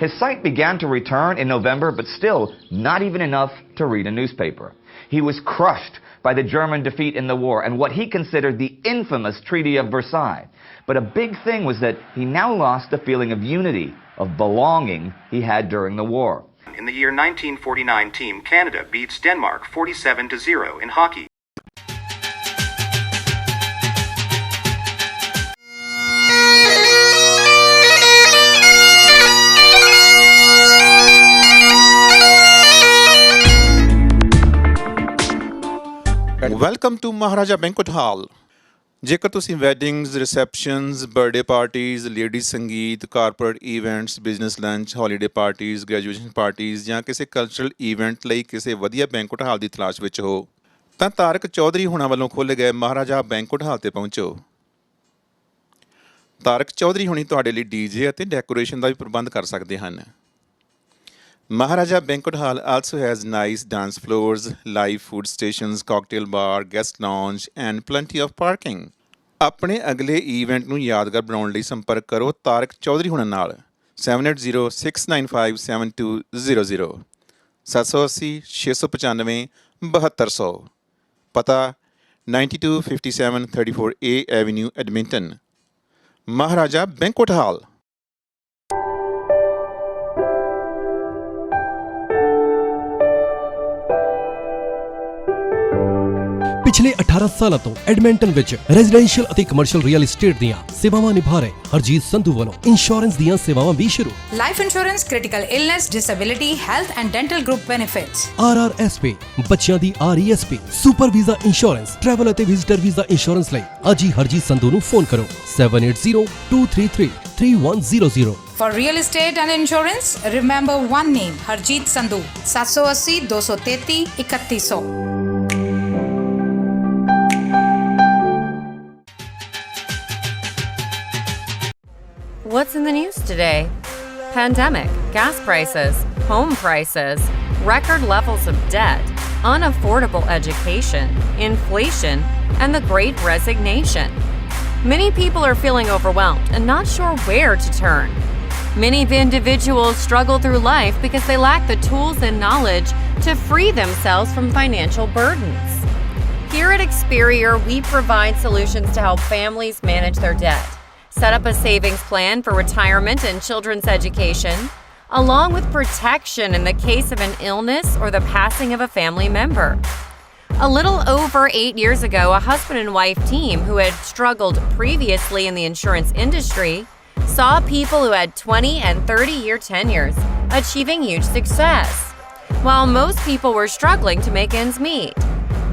His sight began to return in November, but still not even enough to read a newspaper. He was crushed by the German defeat in the war and what he considered the infamous Treaty of Versailles. But a big thing was that he now lost the feeling of unity, of belonging he had during the war. In the year 1949, Team Canada beats Denmark 47-0 in hockey. Welcome to Maharaja banquet hall. ਜੇਕਰ ਤੁਸੀਂ weddings, receptions, birthday parties, ladies sangeet, corporate events, business lunch, holiday parties, graduation parties ਜਾਂ ਕਿਸੇ cultural event ਲਈ ਕਿਸੇ ਵਧੀਆ banquet ਹਾਲ ਦੀ ਤਲਾਸ਼ ਵਿੱਚ ਹੋ ਤਾਂ ਤਾਰਕ ਚੌਧਰੀ ਹੁਣਾਂ ਵੱਲੋਂ ਖੋਲ੍ਹੇ ਗਏ ਮਹਾਰਾਜਾ ਬੈਂਕੁਏਟ ਹਾਲ ਤੇ ਪਹੁੰਚੋ। ਤਾਰਕ ਚੌਧਰੀ ਹੁਣੀ ਤੁਹਾਡੇ ਲਈ ਡੀਜੇ ਅਤੇ ਡੈਕੋਰੇਸ਼ਨ ਦਾ ਵੀ ਪ੍ਰਬੰਧ ਕਰ ਸਕਦੇ ਹਨ। Maharaja Banquet Hall also has nice dance floors, live food stations, cocktail bar, guest lounge and plenty of parking. ਆਪਣੇ ਅਗਲੇ ਇਵੈਂਟ ਨੂੰ ਯਾਦਗਾਰ ਬਣਾਉਣ ਲਈ ਸੰਪਰਕ ਕਰੋ ਤਾਰਕ ਚੌਧਰੀ ਹੁਣਾਂ ਨਾਲ 7806957200 780 695 7200 ਪਤਾ 9257 34A Avenue, Edmonton. Maharaja Banquet Hall. ਪਿਛਲੇ 18 ਸਾਲਾਂ ਤੋਂ ਐਡਮਿੰਟਨ ਵਿੱਚ ਰੈਜ਼ੀਡੈਂਸ਼ੀਅਲ ਅਤੇ ਕਮਰਸ਼ੀਅਲ ਰੀਅਲ ਏਸਟੇਟ ਦੀਆਂ ਸੇਵਾਵਾਂ ਨਿਭਾ ਰਹੇ ਹਰਜੀਤ ਸੰਧੂ ਵੱਲੋਂ ਇੰਸ਼ੋਰੈਂਸ ਦੀਆਂ ਸੇਵਾਵਾਂ ਵੀ ਸ਼ੁਰੂ। Life insurance, critical illness, disability, health and dental group benefits, RRSP, ਬੱਚਿਆਂ ਦੀ RESP, super visa insurance, travel ਅਤੇ ਵਿਜ਼ਿਟਰ ਵੀਜ਼ਾ ਇੰਸ਼ੋਰੈਂਸ ਲਈ ਅੱਜ ਹੀ ਹਰਜੀਤ ਸੰਧੂ ਨੂੰ ਫੋਨ ਕਰੋ 7802333100। For real estate and insurance, remember one name, Harjeet Sandhu, 780 233 3100. What's in the news today? Pandemic, gas prices, home prices, record levels of debt, unaffordable education, inflation, and the Great Resignation. Many people are feeling overwhelmed and not sure where to turn. Many individuals struggle through life because they lack the tools and knowledge to free themselves from financial burdens. Here at Experior, we provide solutions to help families manage their debt, set up a savings plan for retirement and children's education, along with protection in the case of an illness or the passing of a family member. A little over 8 years ago, a husband and wife team who had struggled previously in the insurance industry saw people who had 20 and 30-year tenures achieving huge success. While most people were struggling to make ends meet,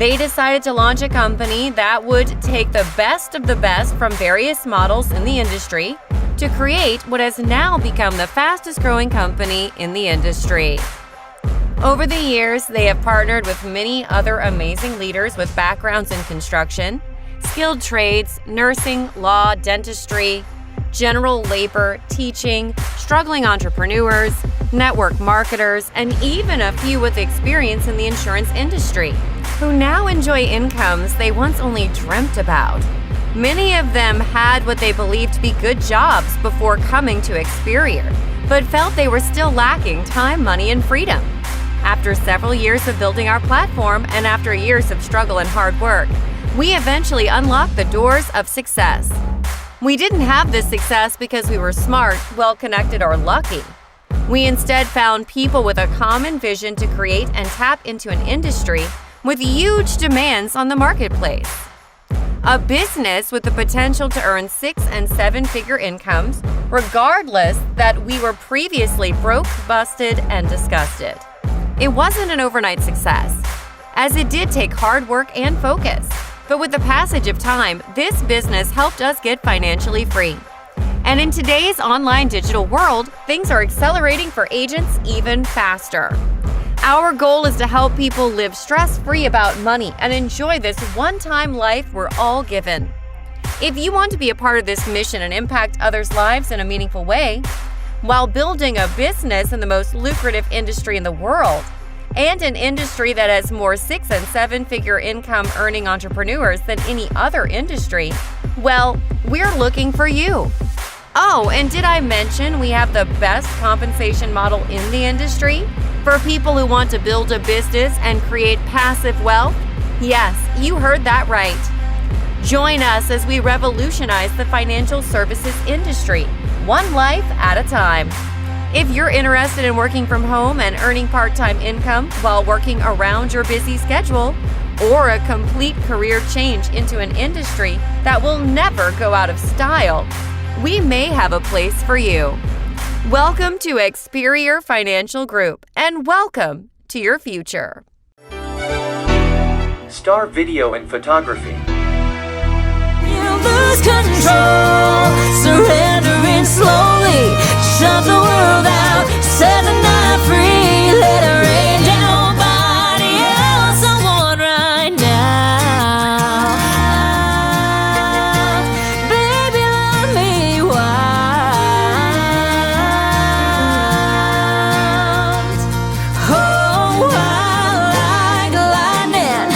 they decided to launch a company that would take the best of the best from various models in the industry to create what has now become the fastest growing company in the industry. Over the years, they have partnered with many other amazing leaders with backgrounds in construction, skilled trades, nursing, law, dentistry, general labor, teaching, struggling entrepreneurs, network marketers, and even a few with experience in the insurance industry, who now enjoy incomes they once only dreamt about. Many of them had what they believed to be good jobs before coming to Experior, but felt they were still lacking time, money, and freedom. After several years of building our platform and after years of struggle and hard work, we eventually unlocked the doors of success. We didn't have this success because we were smart, well-connected, or lucky. We instead found people with a common vision to create and tap into an industry with huge demands on the marketplace. A business with the potential to earn 6- and 7-figure incomes, regardless that we were previously broke, busted, and disgusted. It wasn't an overnight success, as it did take hard work and focus. But with the passage of time, this business helped us get financially free. And in today's online digital world, things are accelerating for agents even faster. Our goal is to help people live stress-free about money and enjoy this one-time life we're all given. If you want to be a part of this mission and impact others' lives in a meaningful way, while building a business in the most lucrative industry in the world, and an industry that has more 6- and 7-figure income earning entrepreneurs than any other industry, well, we're looking for you. Oh, and did I mention we have the best compensation model in the industry for people who want to build a business and create passive wealth? Yes, you heard that right. Join us as we revolutionize the financial services industry, one life at a time. If you're interested in working from home and earning part-time income while working around your busy schedule, or a complete career change into an industry that will never go out of style, we may have a place for you. Welcome to Experior Financial Group, and welcome to your future. Star Video and Photography. You lose control, surrendering slowly. Shut the world out, set the night free. Let it rain down, nobody else. I want right now. Baby, let me wild. Oh, wild like lightning,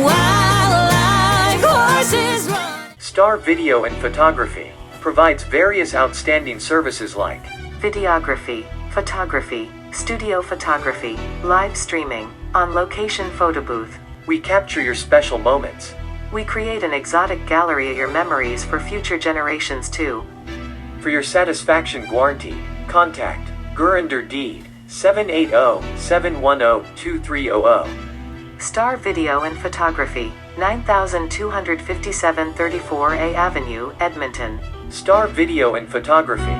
wild like horses run. Star Video and Photography provides various outstanding services like videography, photography, studio photography, live streaming, on-location photo booth. We capture your special moments. We create an exotic gallery of your memories for future generations too. For your satisfaction guarantee, contact Gurinder Deed 780-710-2300. Star Video and Photography, 9257 34A Avenue, Edmonton. Star Video and Photography.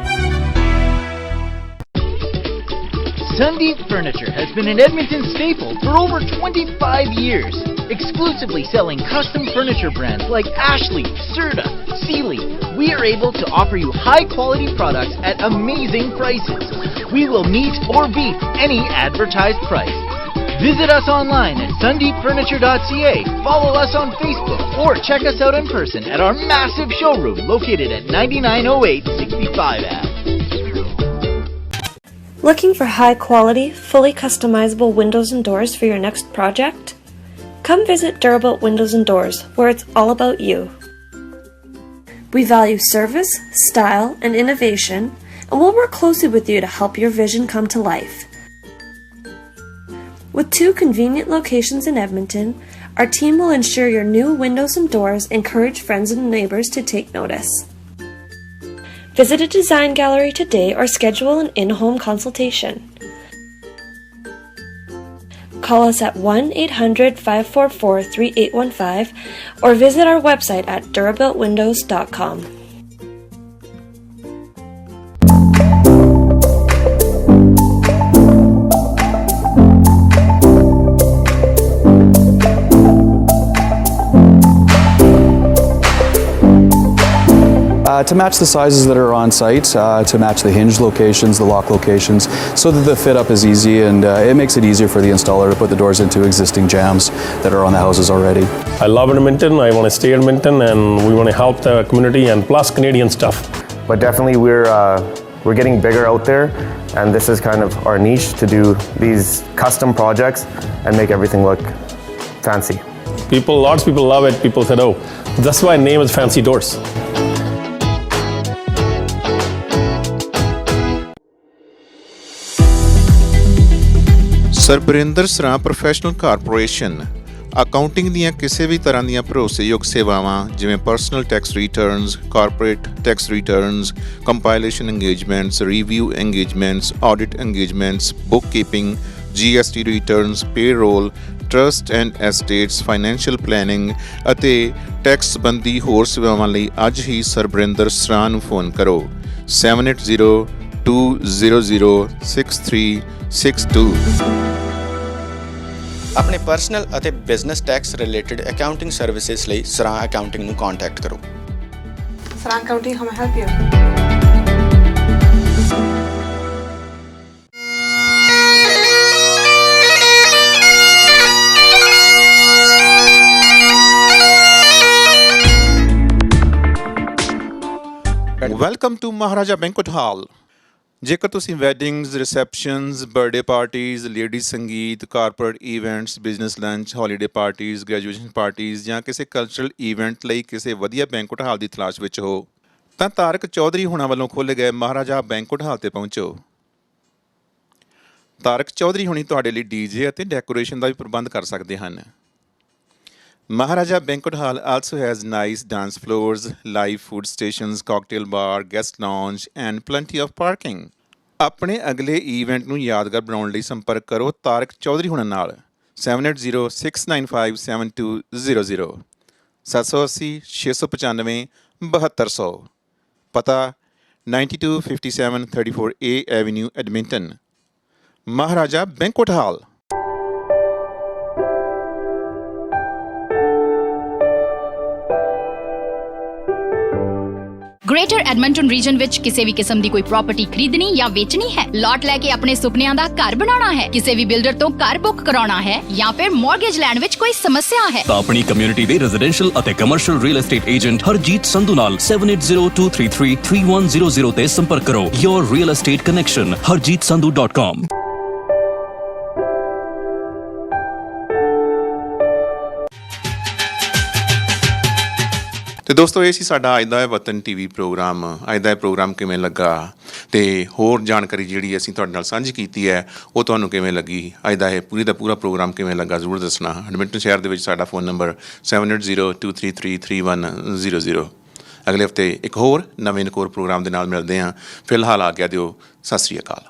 Sundeep Furniture has been an Edmonton staple for over 25 years, exclusively selling custom furniture brands like Ashley, Serta, Sealy. We are able to offer you high-quality products at amazing prices. We will meet or beat any advertised price. Visit us online at sundeepfurniture.ca, follow us on Facebook, or check us out in person at our massive showroom located at 9908 65 Ave. Looking for high-quality, fully customizable windows and doors for your next project? Come visit Durable Windows and Doors, where it's all about you. We value service, style, and innovation, and we'll work closely with you to help your vision come to life. With 2 convenient locations in Edmonton, our team will ensure your new windows and doors encourage friends and neighbors to take notice. Visit a design gallery today or schedule an in-home consultation. Call us at 1-800-544-3815 or visit our website at durabuiltwindows.com. to match the sizes that are on site, to match the hinge locations, the lock locations, so that the fit up is easy, and it makes it easier for the installer to put the doors into existing jambs that are on the houses already. I love Edmonton, I want to stay in Edmonton, and we want to help the community and plus Canadian stuff. But definitely we're getting bigger out there, and this is kind of our niche to do these custom projects and make everything look fancy. Lots of people love it. People said, oh, that's why name is Fancy Doors. ਸਰਬਰਿੰਦਰ ਸਰਾਂ professional corporation accounting ਦੀਆਂ ਕਿਸੇ ਵੀ ਤਰ੍ਹਾਂ ਦੀਆਂ ਭਰੋਸੇਯੋਗ ਸੇਵਾਵਾਂ ਜਿਵੇਂ personal tax returns, corporate tax returns, compilation engagements, review engagements, audit engagements, book keeping, GST returns, payroll, trust and estates, financial planning ਅਤੇ tax ਸੰਬੰਧੀ ਹੋਰ ਸੇਵਾਵਾਂ ਲਈ ਅੱਜ ਹੀ ਸਰਬਰਿੰਦਰ ਸਰਾਂ ਨੂੰ ਫੋਨ ਕਰੋ 7802006362। ਆਪਣੇ ਪਰਸਨਲ ਅਤੇ business tax related accounting services ਲਈ ਸਰਾਂ ਅਕਾਊਂਟਿੰਗ ਨੂੰ ਕੰਟੈਕਟ ਕਰੋ। Sarang Accounting, how may I help you? Welcome to Maharaja banquet hall. ਜੇਕਰ ਤੁਸੀਂ weddings, receptions, birthday parties, ladies sangeet, corporate events, business lunch, holiday parties, graduation parties ਜਾਂ ਕਿਸੇ cultural event ਲਈ ਕਿਸੇ ਵਧੀਆ ਬੈਂਕੁਏਟ ਹਾਲ ਦੀ ਤਲਾਸ਼ ਵਿੱਚ ਹੋ ਤਾਂ ਤਾਰਕ ਚੌਧਰੀ ਹੁਣਾਂ ਵੱਲੋਂ ਖੋਲ੍ਹੇ ਗਏ ਮਹਾਰਾਜਾ ਬੈਂਕੁਏਟ ਹਾਲ 'ਤੇ ਪਹੁੰਚੋ। ਤਾਰਕ ਚੌਧਰੀ ਹੁਣੀ ਤੁਹਾਡੇ ਲਈ DJ ਅਤੇ ਡੈਕੋਰੇਸ਼ਨ ਦਾ ਵੀ ਪ੍ਰਬੰਧ ਕਰ ਸਕਦੇ ਹਨ। Maharaja Banquet Hall also has nice dance floors, live food stations, cocktail bar, guest lounge and plenty of parking. ਆਪਣੇ ਅਗਲੇ ਈਵੈਂਟ ਨੂੰ ਯਾਦਗਾਰ ਬਣਾਉਣ ਲਈ ਸੰਪਰਕ ਕਰੋ ਤਾਰਕ ਚੌਧਰੀ ਹੁਣਾਂ ਨਾਲ 7806957200 780 695 7200। ਪਤਾ 9257 34A Avenue, Edmonton। Maharaja Banquet Hall। Greater Edmonton region ਵਿੱਚ ਕਿਸੇ ਵੀ ਕਿਸਮ ਦੀ ਕੋਈ ਪ੍ਰਾਪਰਟੀ ਖਰੀਦਣੀ ਜਾਂ ਵੇਚਣੀ ਹੈ, ਲਾਟ ਲੈ ਕੇ ਆਪਣੇ ਸੁਪਨਿਆਂ ਦਾ ਘਰ ਬਣਾਉਣਾ ਹੈ, ਕਿਸੇ ਵੀ ਬਿਲਡਰ ਤੋਂ ਘਰ ਬੁੱਕ ਕਰਾਉਣਾ ਹੈ ਜਾਂ ਫਿਰ ਮਾਰਗੇਜ ਲੈਣ ਵਿੱਚ ਕੋਈ ਸਮੱਸਿਆ ਹੈ ਤਾਂ ਆਪਣੀ ਕਮਿਊਨਿਟੀ ਦੇ ਰੈਜ਼ੀਡੈਂਸ਼ੀਅਲ ਅਤੇ commercial real estate agent Harjit Sandhu ਨਾਲ 7802333100 ਤੇ ਸੰਪਰਕ ਕਰੋ। Your real estate connection harjeetsandhu.com। ਤੇ ਦੋਸਤੋ ਇਹ ਸੀ ਸਾਡਾ ਅੱਜ ਦਾ ਵਤਨ TV ਪ੍ਰੋਗਰਾਮ। ਅੱਜ ਦਾ ਇਹ ਪ੍ਰੋਗਰਾਮ ਕਿਵੇਂ ਲੱਗਾ ਤੇ ਹੋਰ ਜਾਣਕਾਰੀ ਜਿਹੜੀ ਅਸੀਂ ਤੁਹਾਡੇ ਨਾਲ ਸਾਂਝੀ ਕੀਤੀ ਹੈ ਉਹ ਤੁਹਾਨੂੰ ਕਿਵੇਂ ਲੱਗੀ, ਅੱਜ ਦਾ ਇਹ ਪੂਰੀ ਦਾ ਪੂਰਾ ਪ੍ਰੋਗਰਾਮ ਕਿਵੇਂ ਲੱਗਾ ਜ਼ਰੂਰ ਦੱਸਣਾ। ਐਡਮਿੰਟਨ ਸ਼ਹਿਰ ਦੇ ਵਿੱਚ ਸਾਡਾ ਫ਼ੋਨ ਨੰਬਰ 7802333100। ਅਗਲੇ ਹਫ਼ਤੇ ਇੱਕ ਹੋਰ ਨਵੇਂ ਨਕੋਰ ਪ੍ਰੋਗਰਾਮ ਦੇ ਨਾਲ ਮਿਲਦੇ ਹਾਂ। ਫਿਲਹਾਲ ਆਗਿਆ ਦਿਓ। ਸਤਿ ਸ੍ਰੀ ਅਕਾਲ।